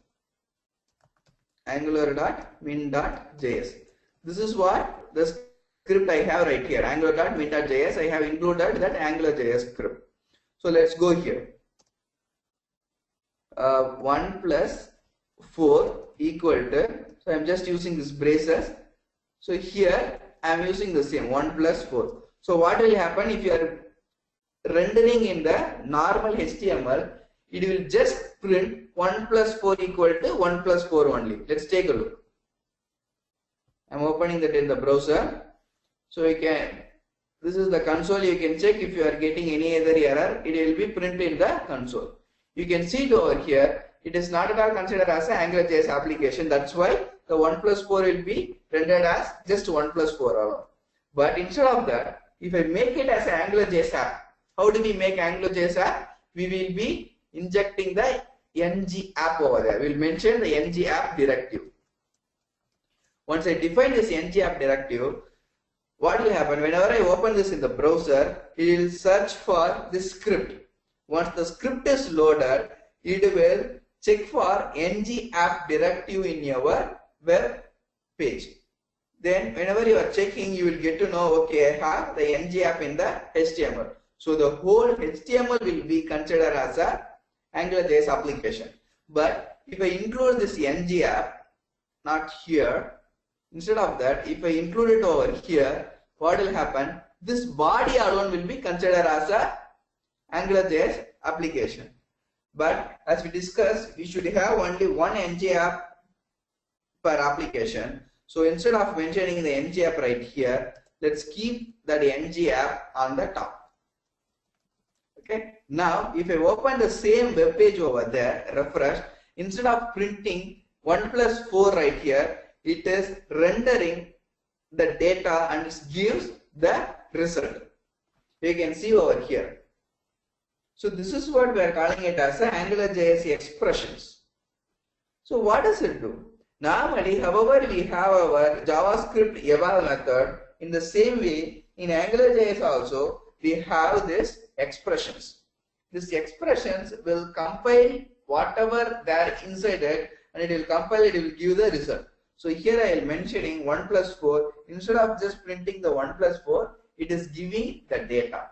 S1: Angular.min.js. This is what the script I have right here, Angular.min.js. I have included that AngularJS script. So let's go here. 1 plus 4 equal to, so I am just using this braces. So here I am using the same 1 plus 4. So what will happen if you are rendering in the normal HTML? It will just print 1 plus 4 equal to 1 plus 4 only. Let's take a look. I am opening that in the browser. So you can, this is the console. You can check if you are getting any other error. It will be printed in the console. You can see it over here. It is not at all considered as an AngularJS application. That's why the 1 plus 4 will be rendered as just 1 plus 4 alone. But instead of that, if I make it as an AngularJS app, how do we make AngularJS app? We will be injecting the ng app over there. We will mention the ng app directive. Once I define this ng app directive, what will happen? Whenever I open this in the browser, it will search for this script. Once the script is loaded, it will check for ng app directive in your web page. Then whenever you are checking, you will get to know, okay, I have the ng app in the HTML. So the whole HTML will be considered as a AngularJS application. But if I include this ng app, not here, instead of that, if I include it over here, what will happen? This body alone will be considered as a AngularJS application. But as we discussed, we should have only one ng app per application. So instead of mentioning the ng app right here, let's keep that ng app on the top. Okay. Now, if I open the same web page over there, refresh, instead of printing 1 plus 4 right here, it is rendering the data and it gives the result. You can see over here. So this is what we are calling it as a Angular.js expressions. So what does it do? Normally, however, we have our JavaScript eval method. In the same way, in Angular.js also, we have this expressions. These expressions will compile whatever there inside it, and it will compile it, it will give the result. So here I am mentioning 1 plus 4. Instead of just printing the 1 plus 4, it is giving the data.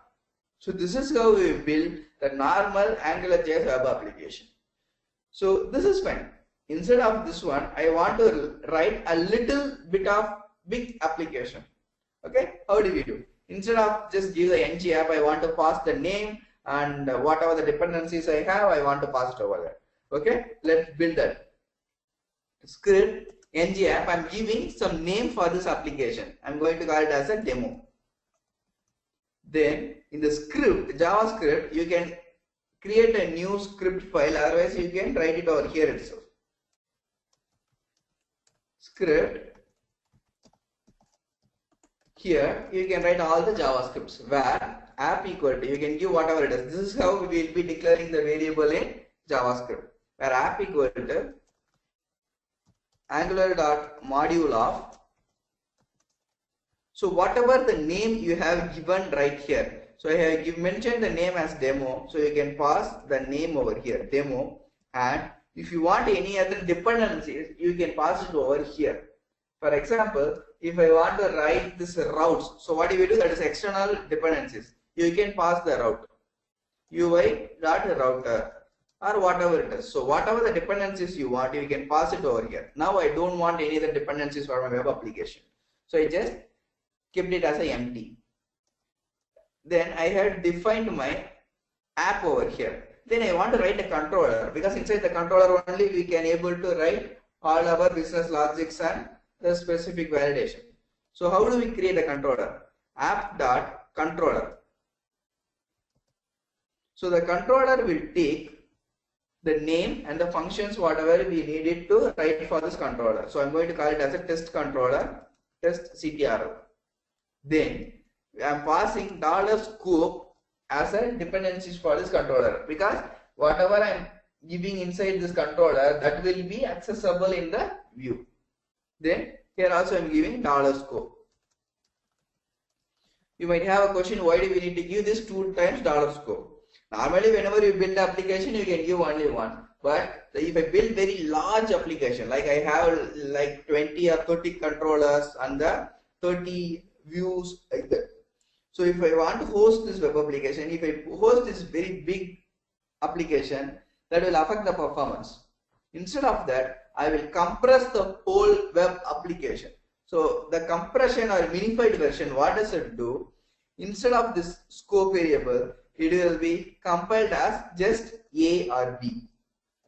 S1: So this is how we build the normal Angular.js web application. So this is fine. Instead of this one, I want to write a little bit of big application. Okay, how do we do? Instead of just give the ng app, I want to pass the name and whatever the dependencies I have, I want to pass it over there. Okay, let's build that script ng app. I'm giving some name for this application. I'm going to call it as a demo. Then in the script, JavaScript, you can create a new script file, otherwise you can write it over here itself. Script. Here you can write all the JavaScripts where app equal to, you can give whatever it is. This is how we will be declaring the variable in JavaScript, where app equal to Angular.module of. So whatever the name you have given right here. So I have mentioned the name as demo. So you can pass the name over here, demo. And if you want any other dependencies, you can pass it over here. For example, if I want to write this routes, so what do we do? That is external dependencies. You can pass the route, UI.router or whatever it is. So whatever the dependencies you want, you can pass it over here. Now I don't want any other dependencies for my web application. So I just kept it as a empty. Then I had defined my app over here. Then I want to write a controller, because inside the controller only we can able to write all our business logics and the specific validation. So how do we create a controller? App.controller. So the controller will take the name and the functions whatever we needed to write for this controller. So I'm going to call it as a test controller, test CTRL. Then I'm passing $scope as a dependencies for this controller, because whatever I'm giving inside this controller, that will be accessible in the view. Then here also I'm giving $scope. You might have a question, why do we need to give this 2 times $scope? Normally whenever you build an application, you can give only one. But if I build very large application, like I have like 20 or 30 controllers and the 30 views like that. So if I want to host this web application, if I host this very big application, that will affect the performance. Instead of that, I will compress the whole web application. So the compression or minified version, what does it do? Instead of this scope variable, it will be compiled as just A or B.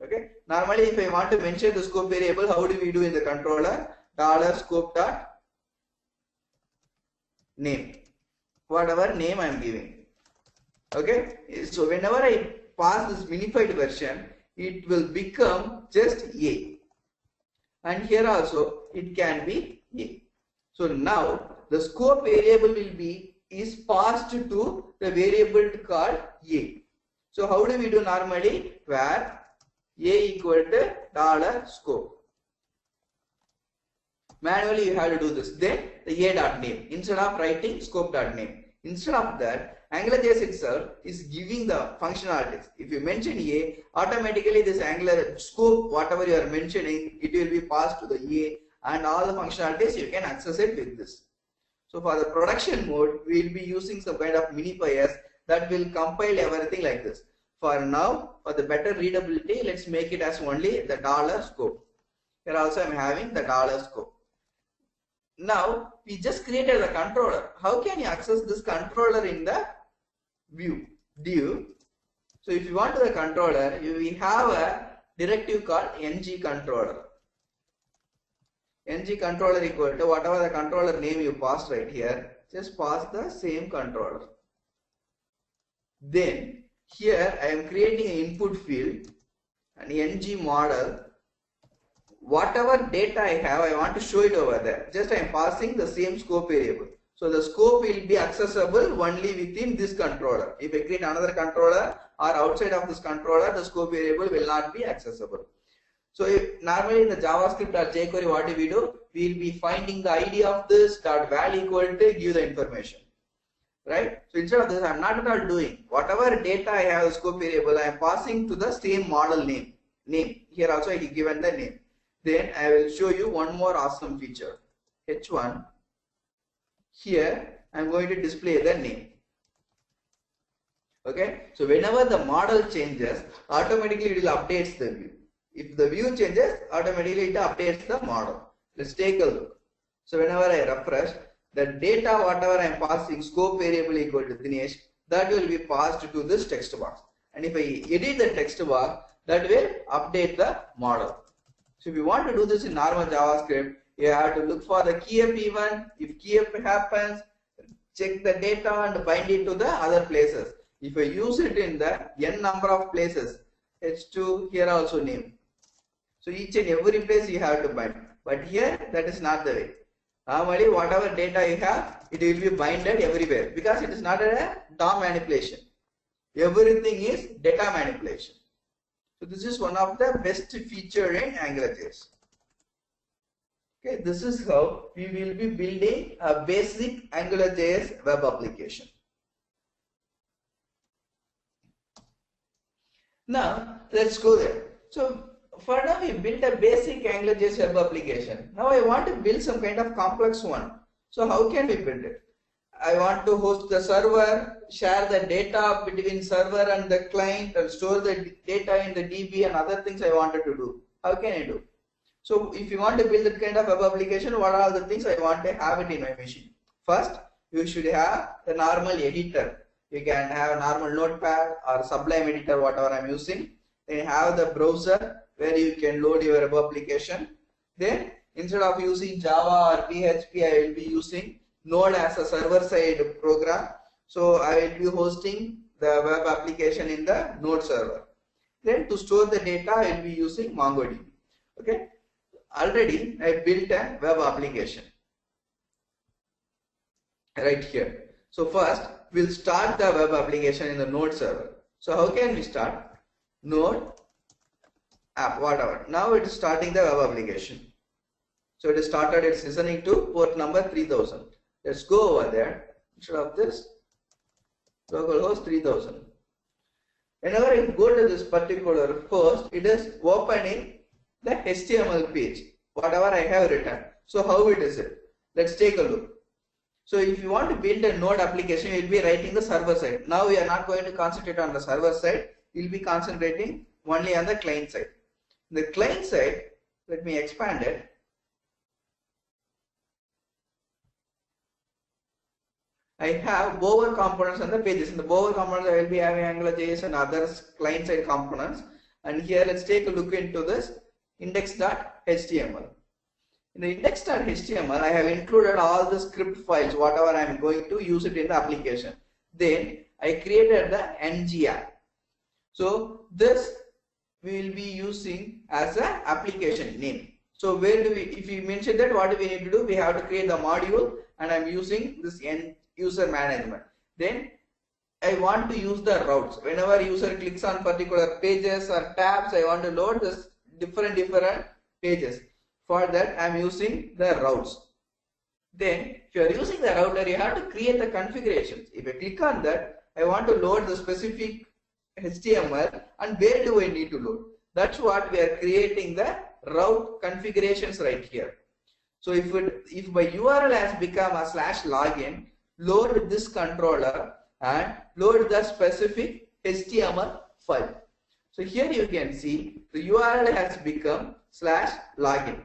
S1: Okay. Normally, if I want to mention the scope variable, how do we do in the controller? $scope.name. Whatever name I am giving. Okay. So whenever I pass this minified version, it will become just A. And here also it can be A. So now the scope variable is passed to the variable called A. So how do we do normally? Where A equal to $scope. Manually you have to do this. Then the A.name instead of writing scope.name. Instead of that, AngularJS itself is giving the functionalities. If you mention A, automatically this Angular scope, whatever you are mentioning, it will be passed to the A, and all the functionalities you can access it with this. So for the production mode, we will be using some kind of minifiers that will compile everything like this. For now, for the better readability, let's make it as only the $scope. Here also I am having the $scope. Now we just created the controller. How can you access this controller in the view? Div So if you want to the controller, we have a directive called ng controller. Ng controller equal to whatever the controller name you passed right here, just pass the same controller. Then here I am creating an input field, an ng model. Whatever data I have, I want to show it over there. Just I am passing the same scope variable. So the scope will be accessible only within this controller. If I create another controller or outside of this controller, the scope variable will not be accessible. So normally in the JavaScript or jQuery, what do? We will be finding the ID of this dot value equal to give the information, right? So instead of this, I am not at all doing. Whatever data I have the scope variable, I am passing to the same model name. Here also I have given the name. Then I will show you one more awesome feature. H1. Here I am going to display the name. Okay. So whenever the model changes, automatically it will update the view. If the view changes, automatically it updates the model. Let's take a look. So whenever I refresh, the data whatever I am passing, scope variable equal to Dinesh, that will be passed to this text box. And if I edit the text box, that will update the model. So if you want to do this in normal JavaScript, you have to look for the keyup event. If keyup happens, check the data and bind it to the other places. If I use it in the n number of places, H2 here also name. So each and every place you have to bind. But here that is not the way. Normally whatever data you have, it will be binded everywhere because it is not a DOM manipulation. Everything is data manipulation. So this is one of the best feature in AngularJS. Okay, this is how we will be building a basic AngularJS web application. Now let's go there. So for now we built a basic AngularJS web application. Now I want to build some kind of complex one. So how can we build it? I want to host the server, share the data between server and the client, and store the data in the DB and other things I wanted to do. How can I do? So if you want to build that kind of web application, what are the things I want to have it in my machine? First, you should have the normal editor. You can have a normal notepad or Sublime editor, whatever I'm using. Then you have the browser where you can load your web application. Then instead of using Java or PHP, I will be using Node as a server-side program. So I will be hosting the web application in the Node server. Then to store the data, I will be using MongoDB. Okay. Already I built a web application right here. So first we'll start the web application in the Node server. So how can we start? Node app, whatever. Now it is starting the web application. So it is started, it's listening to port number 3000. Let's go over there. Instead of this, localhost 3000. Whenever I go to this particular host, it is opening the HTML page, whatever I have written. So how it is it? Let's take a look. So if you want to build a Node application, you will be writing the server side. Now we are not going to concentrate on the server side. We will be concentrating only on the client side. The client side, let me expand it. I have Bower components on the pages. In the Bower components, I will be having AngularJS and other client-side components. And here, let's take a look into this index.html. In the index.html, I have included all the script files, whatever I am going to use it in the application. Then I created the ng app. So this we will be using as an application name. So where do we, if we mention that, what do we need to do? We have to create the module, and I am using this end user management. Then I want to use the routes. Whenever user clicks on particular pages or tabs, I want to load this different pages. For that, I am using the routes. Then if you are using the router, you have to create the configurations. If I click on that, I want to load the specific HTML, and where do I need to load? That's what we are creating, the route configurations right here. So if my URL has become a /login, load this controller and load the specific HTML file. So here you can see the URL has become /login.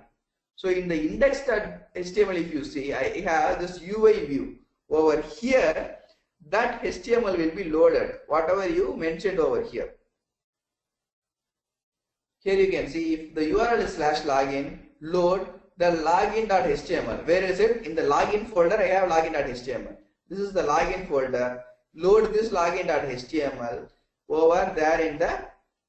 S1: So in the index.html, if you see, I have this UI view. Over here, that HTML will be loaded, whatever you mentioned over here. Here you can see if the URL is /login, load the login.html. Where is it? In the login folder, I have login.html. This is the login folder. Load this login.html over there in the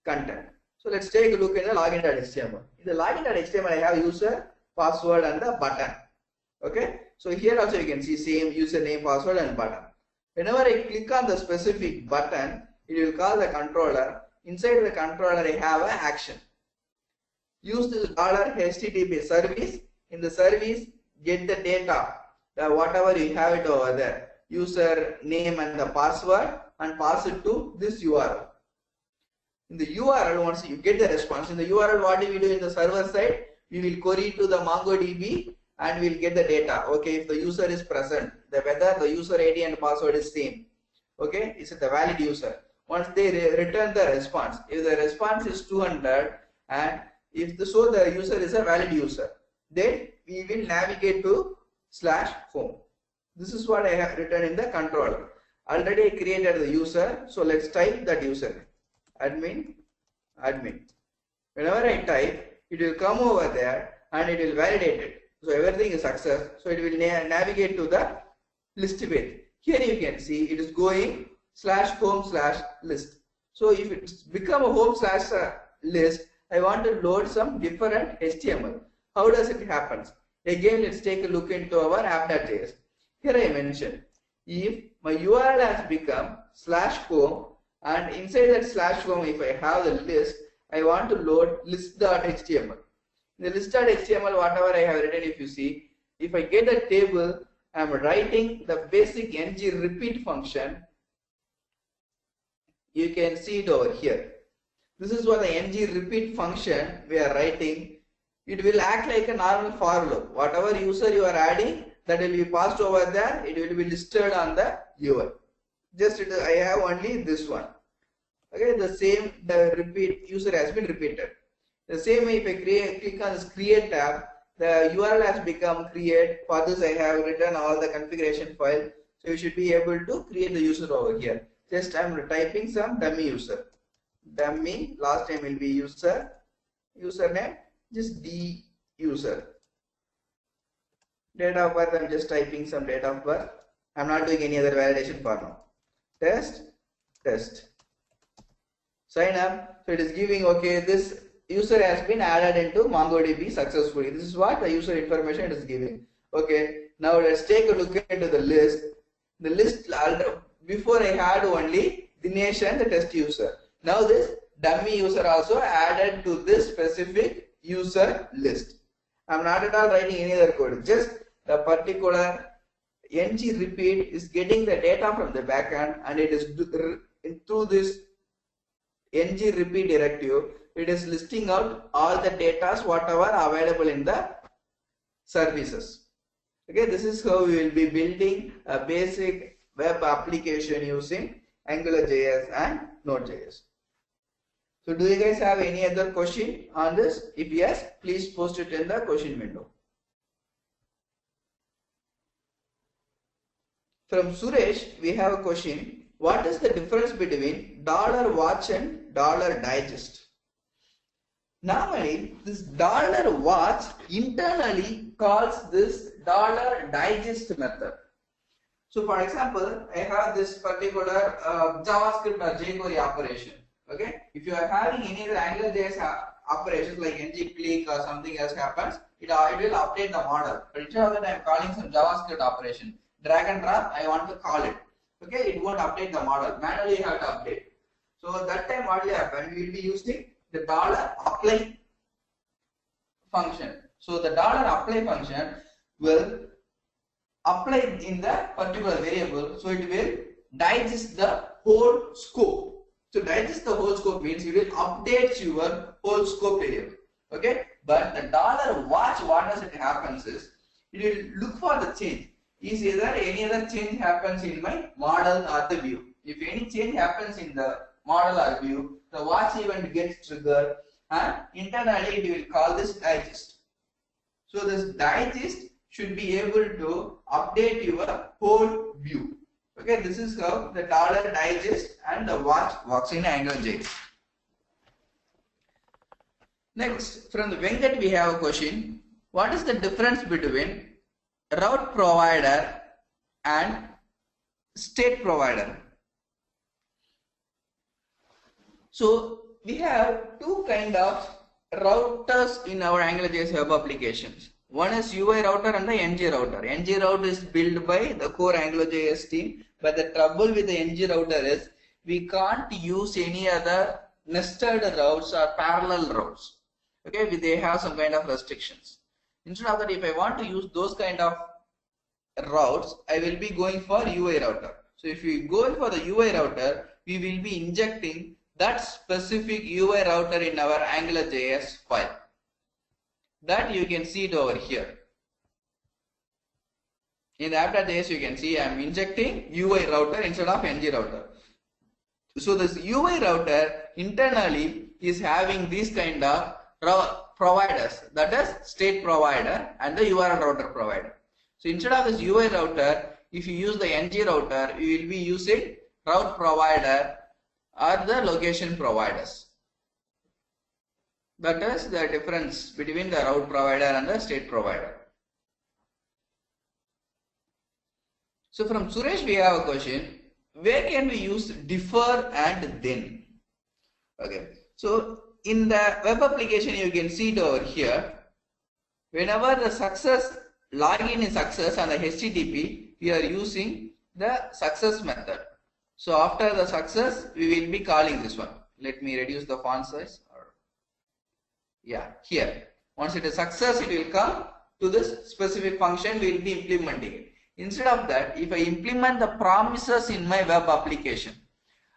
S1: content. So let's take a look at the login.html. In the login.html, I have user, password and the button. Okay. So here also you can see same username, password and button. Whenever I click on the specific button, it will call the controller. Inside the controller, I have an action. Use this $HTTP service. In the service, get the data, whatever you have it over there, user name and the password, and pass it to this URL. In the URL, once you get the response, in the URL, what do we do in the server side? We will query to the MongoDB and we will get the data. Okay, if the user is present, whether the user ID and password is same. Okay, is it the valid user? Once they return the response, if the response is 200 and if the user is a valid user, then we will navigate to /home. This is what I have written in the controller. Already I created the user, so let's type that user. Admin. Whenever I type, it will come over there and it will validate it. So everything is success. So it will navigate to the list page. Here you can see it is going /home/list. So if it's become a home/list, I want to load some different HTML. How does it happen? Again, let's take a look into our app.js. Here I mentioned, if my URL has become /home and inside that /home, if I have the list, I want to load list.html. In the list.html, whatever I have written, if you see, if I get a table, I am writing the basic ng repeat function. You can see it over here. This is what the ng repeat function we are writing. It will act like a normal for loop. Whatever user you are adding, that will be passed over there. It will be listed on the UI. I have only this one. Okay, the repeat user has been repeated. The same way, if I click on this create tab, the URL has become create. For this, I have written all the configuration file. So you should be able to create the user over here. Just I am typing some dummy user. Dummy, last name will be user, username, just D user. Date of birth, I am just typing some date of birth. I am not doing any other validation for now. Test. Sign up. So it is giving, okay, this user has been added into MongoDB successfully. This is what the user information it is giving. Okay, now let's take a look into the list. The list, before I had only Dinesh and the test user. Now this dummy user also added to this specific user list. I am not at all writing any other code. Just the particular ng repeat is getting the data from the backend, and it is through this ng repeat directive. It is listing out all the data whatever available in the services. Okay, this is how we will be building a basic web application using Angular.js and Node.js. So do you guys have any other question on this? If yes, please post it in the question window. From Suresh, we have a question. What is the difference between $watch and $digest? Normally, this $watch internally calls this $digest method. So for example, I have this particular JavaScript or jQuery operation. Okay, if you are having any other Angular.js operations like ng-click or something else happens, it will update the model. But instead of that, I am calling some JavaScript operation. Drag and drop, I want to call it. Okay, it won't update the model. Manually, you have to update. So that time, what will happen? We will be using the $apply function. So the $apply function will apply in the particular variable. So it will digest the whole scope. So digest the whole scope means it will update your whole scope variable. Okay, but the $watch, what does it happens is it will look for the change. Is either any other change happens in my model or the view. If any change happens in the model or view, the watch event gets triggered and internally it will call this digest. So this digest should be able to update your whole view. Okay. Okay, this is how the dollar digest and the watch works in AngularJS. Next, from the Venkat we have a question. What is the difference between route provider and state provider? So we have two kind of routers in our AngularJS web applications. One is UI router and the NG router. NG router is built by the core AngularJS team, but the trouble with the NG router is we can't use any other nested routes or parallel routes. Okay, they have some kind of restrictions. Instead of that, if I want to use those kind of routes, I will be going for UI router. So if we go for the UI router, we will be injecting that specific UI router in our AngularJS file. That you can see it over here. In the app.js you can see I am injecting UI router instead of NG router. So this UI router internally is having these kind of providers, that is state provider and the URL router provider. So instead of this UI router, if you use the NG router, you will be using route provider or the location providers. That is the difference between the route provider and the state provider. So from Suresh we have a question. Where can we use defer and then? Okay. So in the web application you can see it over here. Whenever the success login is success on the HTTP, we are using the success method. So after the success, we will be calling this one. Let me reduce the font size. Yeah, here. Once it is success, it will come to this specific function. We will be implementing it. Instead of that, if I implement the promises in my web application,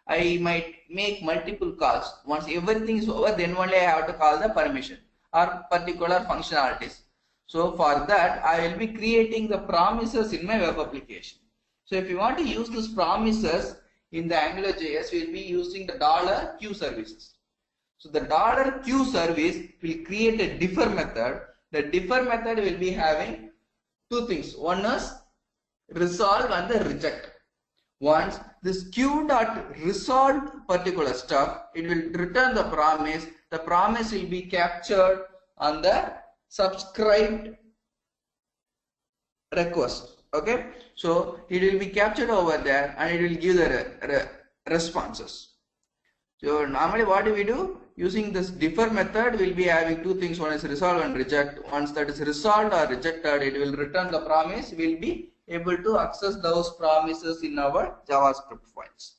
S1: I might make multiple calls. Once everything is over, then only I have to call the permission or particular functionalities. So for that, I will be creating the promises in my web application. So if you want to use these promises in the AngularJS, we will be using the $Q services. So the $Q service will create a defer method. The defer method will be having two things. One is resolve and the reject. Once this Q.resolved particular stuff, it will return the promise. The promise will be captured on the subscribed request. Okay, so it will be captured over there and it will give the responses. So normally what do we do? Using this defer method, we will be having two things. One is resolve and reject. Once that is resolved or rejected, it will return the promise. We will be able to access those promises in our JavaScript files.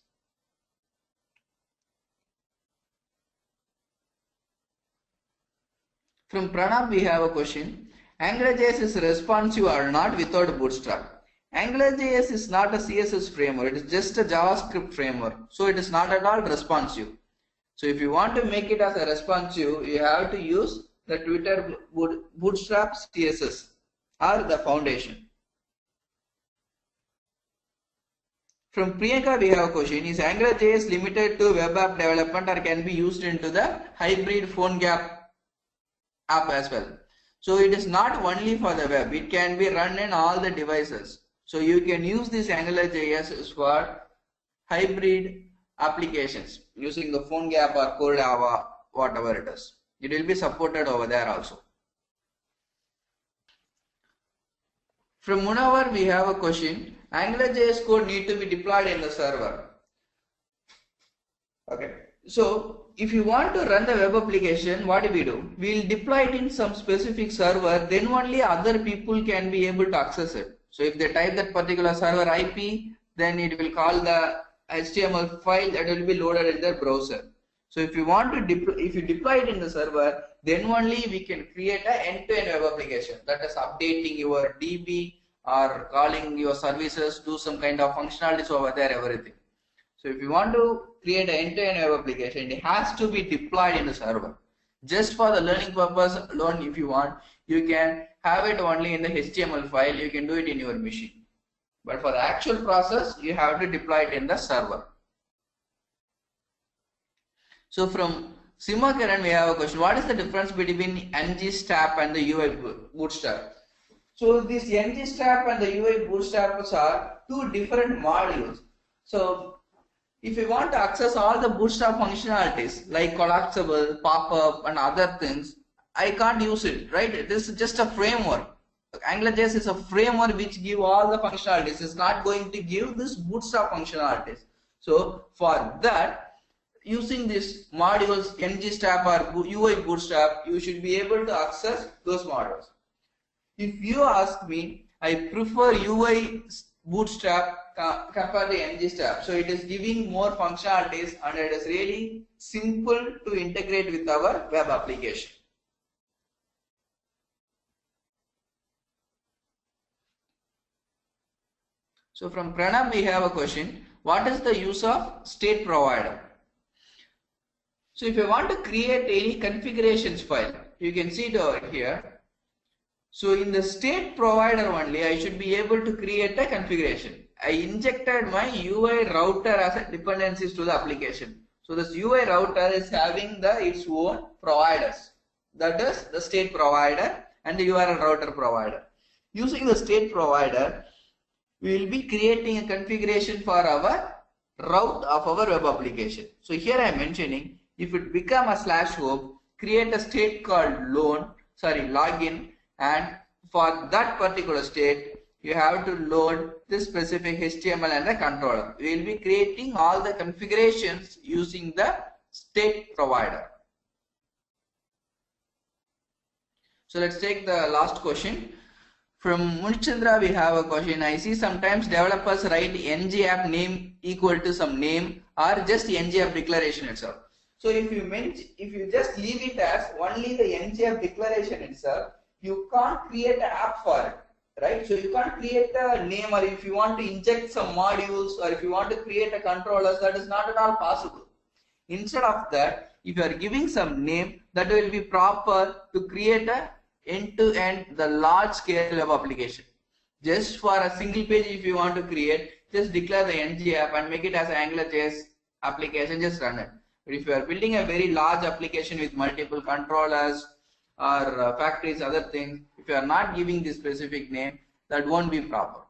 S1: From Pranab we have a question. AngularJS is responsive or not without Bootstrap? AngularJS is not a CSS framework, it is just a JavaScript framework. So it is not at all responsive. So if you want to make it as a responsive, you have to use the Twitter Bootstrap CSS or the foundation. From Priyanka we have a question. Is AngularJS limited to web app development or can be used into the hybrid phone gap app as well? So it is not only for the web, it can be run in all the devices. So you can use this AngularJS for hybrid applications using the phone gap or Core Java, whatever it is. It will be supported over there also. From Munawar we have a question. AngularJS code need to be deployed in the server. Okay. So if you want to run the web application, what do? We will deploy it in some specific server, then only other people can be able to access it. So if they type that particular server IP, then it will call the HTML file that will be loaded in their browser. So if you want to deploy it in the server, then only we can create an end-to-end web application, that is updating your DB or calling your services, do some kind of functionalities over there, everything. So if you want to create an end-to-end web application, it has to be deployed in the server. Just for the learning purpose alone, if you want, you can have it only in the HTML file, you can do it in your machine. But for the actual process, you have to deploy it in the server. So from Simakaran, we have a question. What is the difference between ng-stap and the UI bootstrap? So this ng-stap and the UI bootstraps are two different modules. So if you want to access all the Bootstrap functionalities like collapsible, pop-up and other things, I can't use it, right? This is just a framework. AngularJS is a framework which give all the functionalities. It's not going to give this Bootstrap functionalities. So for that, using these modules, ngStrap or UI Bootstrap, you should be able to access those modules. If you ask me, I prefer UI Bootstrap compared to ngStrap. So it is giving more functionalities and it is really simple to integrate with our web application. So from Pranab we have a question. What is the use of state provider? So if you want to create any configurations file, you can see it over here. So in the state provider only, I should be able to create a configuration. I injected my UI router as a dependencies to the application. So this UI router is having its own providers. That is the state provider and the URL router provider. Using the state provider, we will be creating a configuration for our route of our web application. So here I am mentioning, if it become a /hope, create a state called login, and for that particular state, you have to load this specific HTML and the controller. We will be creating all the configurations using the state provider. So let's take the last question. From Munchandra we have a question. I see sometimes developers write ng-app name equal to some name or just ng-app declaration itself. So if you just leave it as only the ng-app declaration itself, you can't create an app for it, right? So you can't create a name, or if you want to inject some modules, or if you want to create a controller, that is not at all possible. Instead of that, if you are giving some name, that will be proper to create a end-to-end the large scale web application. Just for a single page, if you want to create, just declare the ng-app and make it as an AngularJS application, just run it. But if you are building a very large application with multiple controllers or factories, other things, if you are not giving the specific name, that won't be proper.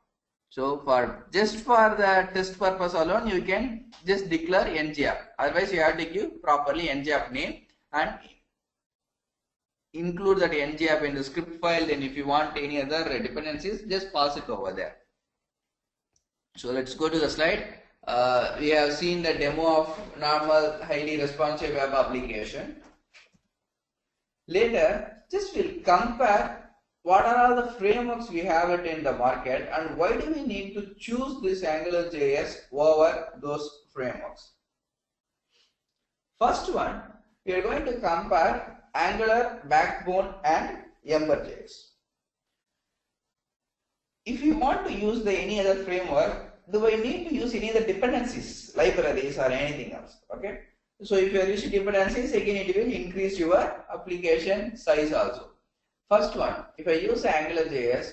S1: So just for the test purpose alone, you can just declare ng-app. Otherwise, you have to give properly ng-app name and include that ng-app in the script file. Then if you want any other dependencies, just pass it over there. So let's go to the slide. We have seen the demo of normal highly responsive web application. Later, just we'll compare what are all the frameworks we have it in the market and why do we need to choose this AngularJS over those frameworks. First one, we are going to compare Angular, Backbone and Ember.js. If you want to use any other framework, do I need to use any other dependencies, libraries or anything else? Okay. So if you are using dependencies, again it will increase your application size also. First one, if I use AngularJS,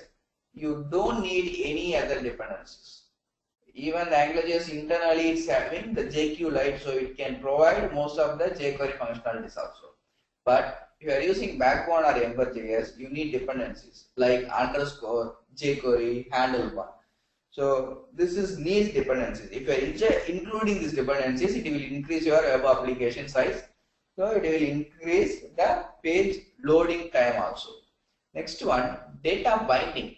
S1: you don't need any other dependencies. Even the AngularJS internally is having the JQ Lite, so it can provide most of the jQuery functionalities also. But if you are using Backbone or Ember.js, you need dependencies like underscore, jQuery, handlebar. So this is needs dependencies. If you are including these dependencies, it will increase your web application size. So it will increase the page loading time also. Next one, data binding.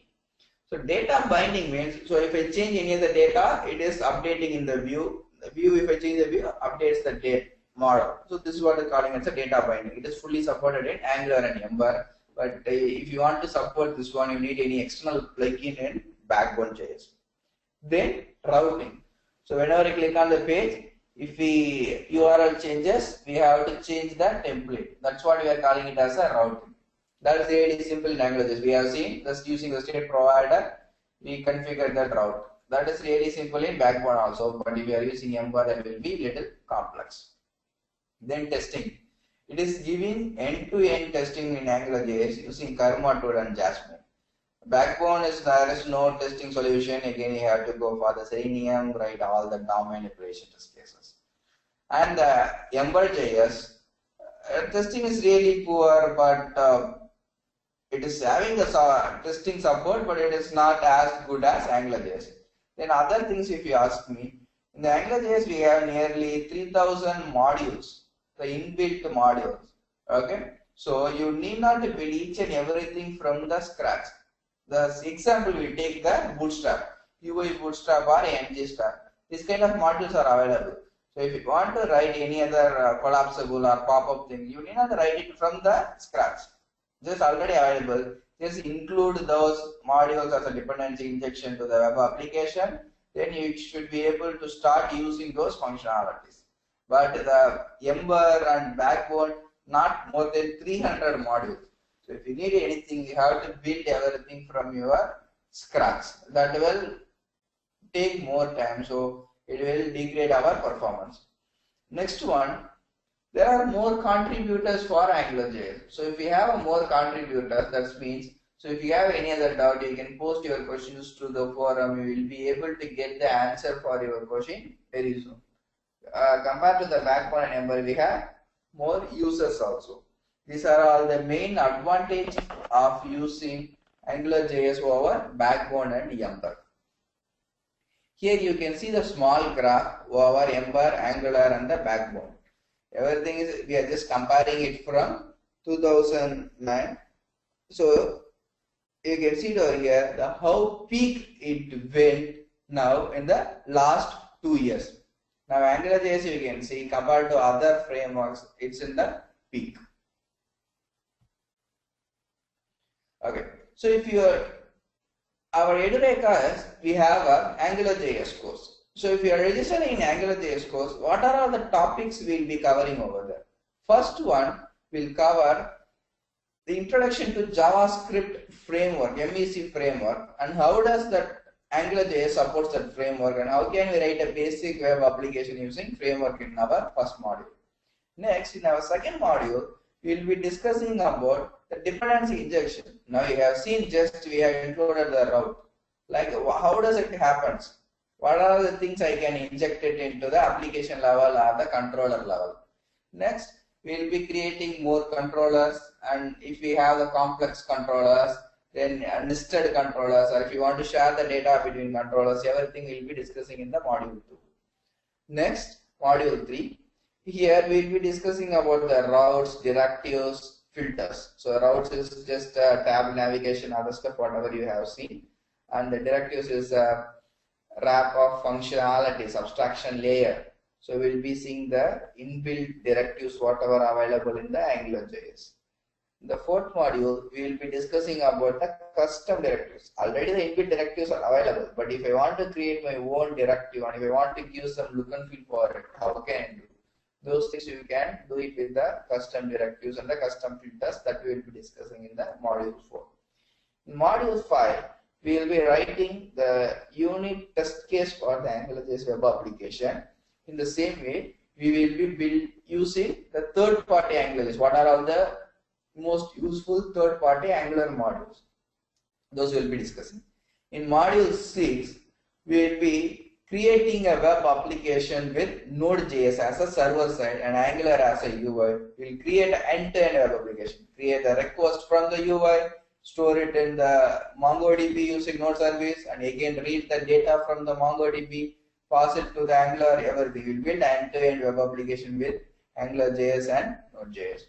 S1: So data binding means, so if I change any of the data, it is updating in the view. The view, if I change the view, updates the date model. So this is what we are calling as a data binding. It is fully supported in Angular and Ember. But if you want to support this one, you need any external plugin in Backbone.js. Then routing. So whenever I click on the page, if the URL changes, we have to change the template. That's what we are calling it as a routing. That is really simple in AngularJS. We have seen just using the state provider, we configure that route. That is really simple in Backbone also. But if you are using Ember, that will be little complex. Then testing. It is giving end-to-end testing in AngularJS using Karma tool and Jasmine. Backbone is there is no testing solution. Again, you have to go for the Selenium, write all the DOM manipulation test cases. And Ember.js testing is really poor, but it is having the testing support, but it is not as good as AngularJS. Then other things, if you ask me, in the AngularJS we have nearly 3000 modules, the inbuilt modules. Okay, so you need not to build each and everything from the scratch. The example we take the Bootstrap, UI Bootstrap or ngStar. These kind of modules are available. So if you want to write any other collapsible or pop-up thing, you need not write it from the scratch. Just already available. Just include those modules as a dependency injection to the web application. Then you should be able to start using those functionalities. But the Ember and Backbone, not more than 300 modules. So if you need anything, you have to build everything from your scratch. That will take more time, so it will degrade our performance. Next one, there are more contributors for AngularJS. So if you have more contributors, that means, so if you have any other doubt, you can post your questions to the forum. You will be able to get the answer for your question very soon. Compared to the Backbone and Ember, we have more users also. These are all the main advantage of using AngularJS over Backbone and Ember. Here you can see the small graph over Ember, Angular and the Backbone. Everything is, we are just comparing it from 2009. So you can see it over here, the how peak it went now in the last 2 years. Now AngularJS you can see compared to other frameworks, it's in the peak. Okay, so if you are, our Edureka is, we have a AngularJS course. So if you are registering in AngularJS course, what are all the topics we will be covering over there? First one will cover the introduction to JavaScript framework, MEC framework, and how does that AngularJS supports that framework, and how can we write a basic web application using framework in our first module. Next, in our second module, we will be discussing about the dependency injection. Now you have seen just we have included the route. Like how does it happen? What are the things I can inject it into the application level or the controller level? Next, we will be creating more controllers, and if we have the complex controllers, then nested controllers, or if you want to share the data between controllers, everything we will be discussing in the module 2. Next, module 3. Here we will be discussing about the routes, directives, filters. So routes is just tab navigation, other stuff, whatever you have seen, and the directives is a wrap of functionalities, abstraction layer. So we will be seeing the inbuilt directives, whatever available in the AngularJS. In the fourth module, we will be discussing about the custom directives. Already the inbuilt directives are available, but if I want to create my own directive and if I want to give some look and feel for it, how can I do? Those things you can do it with the custom directives and the custom filters that we will be discussing in the module 4. In module 5, we will be writing the unit test case for the AngularJS web application. In the same way, we will be using the third-party AngularJS. What are all the most useful third-party Angular modules? Those we will be discussing. In module 6, we will be creating a web application with Node.js as a server side and Angular as a UI. We will create an end-to-end web application. Create a request from the UI, store it in the MongoDB using Node service, and again read the data from the MongoDB, pass it to the Angular, everything. We will build an end-to-end web application with AngularJS and Node.js.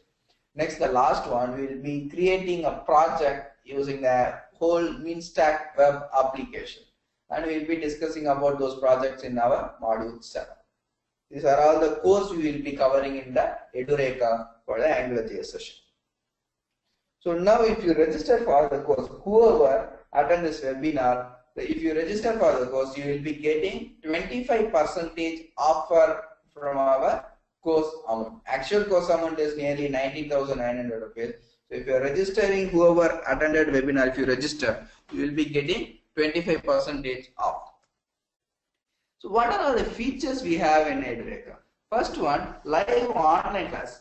S1: Next, the last one, we will be creating a project using the whole mean stack web application. And we will be discussing about those projects in our module 7. These are all the course we will be covering in the Edureka for the AngularJS session. So now if you register for the course, whoever attend this webinar, if you register for the course, you will be getting 25% offer from our course amount. Actual course amount is nearly 19,900 rupees. So if you are registering, whoever attended webinar, if you register, you will be getting 25% off. So what are all the features we have in Edureka? First one, live online class.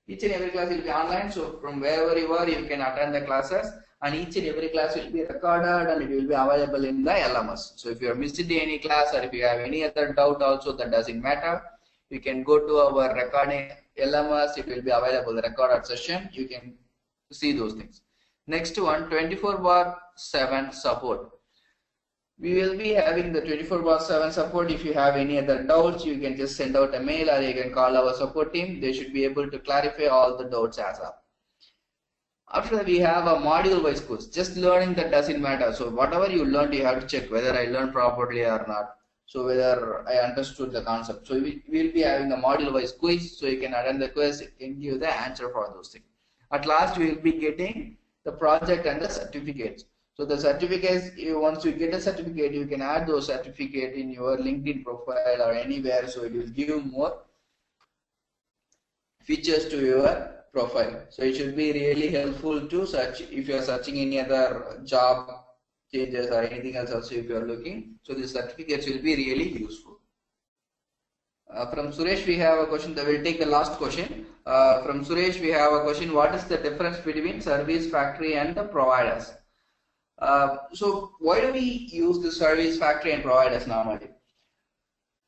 S1: Each and every class will be online, so from wherever you are, you can attend the classes, and each and every class will be recorded and it will be available in the LMS. So if you are missing any class or if you have any other doubt also, that doesn't matter. You can go to our recording LMS, it will be available, the recorded session, you can see those things. Next one, 24/7 support. We will be having the 24/7 support. If you have any other doubts, you can just send out a mail or you can call our support team. They should be able to clarify all the doubts as well. After that, we have a module wise course. Just learning that doesn't matter. So whatever you learned, you have to check whether I learned properly or not. So whether I understood the concept. So we will be having a module wise quiz. So you can attend the quiz and give the answer for those things. At last, we will be getting the project and the certificates. So the certificates, once you get a certificate, you can add those certificate in your LinkedIn profile or anywhere. So it will give you more features to your profile. So it should be really helpful to search if you are searching any other job changes or anything else also if you are looking. So the certificates will be really useful. From Suresh we have a question. That will take the last question. From Suresh we have a question. What is the difference between service factory and the providers? So why do we use the service factory and providers normally?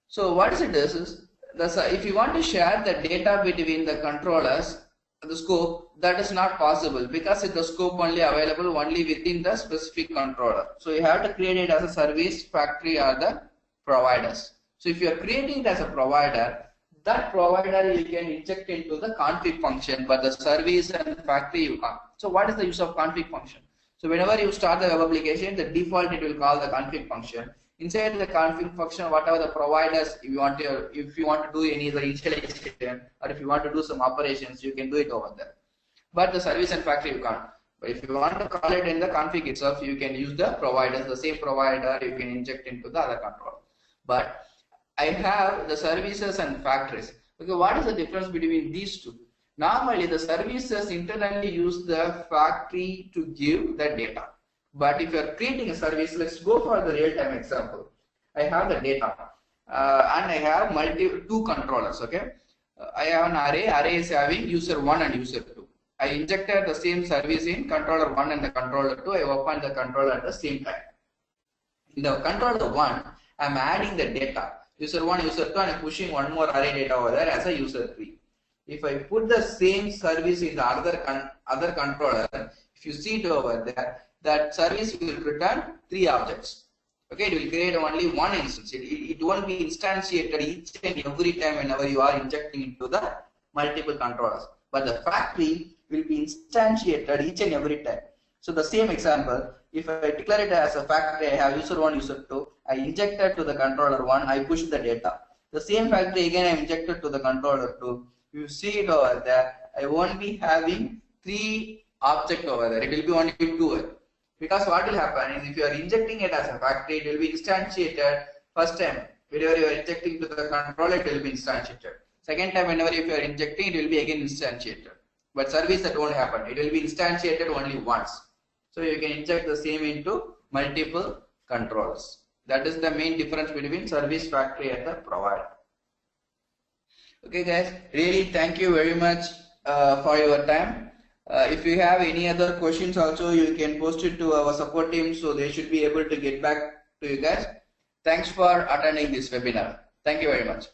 S1: So what it does is, if you want to share the data between the controllers, the scope, that is not possible because the scope only available only within the specific controller. So you have to create it as a service factory or the providers. So if you are creating it as a provider, that provider you can inject into the config function, but the service and factory you can't. So what is the use of config function? So whenever you start the web application, the default it will call the config function. Inside the config function, whatever the providers if you want to do any other installation or if you want to do some operations, you can do it over there. But the service and factory you can't. But if you want to call it in the config itself, you can use the providers, the same provider you can inject into the other controller. But I have the services and factories. Okay, what is the difference between these two? Normally, the services internally use the factory to give the data. But if you are creating a service, let's go for the real-time example. I have the data and I have two controllers. Okay, I have an array. Array is having user 1 and user 2. I injected the same service in controller 1 and the controller 2. I opened the controller at the same time. In the controller 1, I am adding the data. User 1, user 2, and I am pushing one more array data over there as a user 3. If I put the same service in the other controller, if you see it over there, that service will return 3 objects. Okay, it will create only one instance. It won't be instantiated each and every time whenever you are injecting into the multiple controllers. But the factory will be instantiated each and every time. So the same example, if I declare it as a factory, I have user 1, user 2, I injected to the controller 1, I push the data. The same factory again I injected to the controller 2. You see it over there, I won't be having 3 objects over there, it will be only 2. Because what will happen is if you are injecting it as a factory, it will be instantiated first time. Whenever you are injecting to the controller, it will be instantiated. Second time, whenever if you are injecting, it will be again instantiated. But service that won't happen. It will be instantiated only once. So you can inject the same into multiple controllers. That is the main difference between service factory and the provider. Okay guys, really thank you very much for your time. If you have any other questions also, you can post it to our support team, so they should be able to get back to you guys. Thanks for attending this webinar. Thank you very much.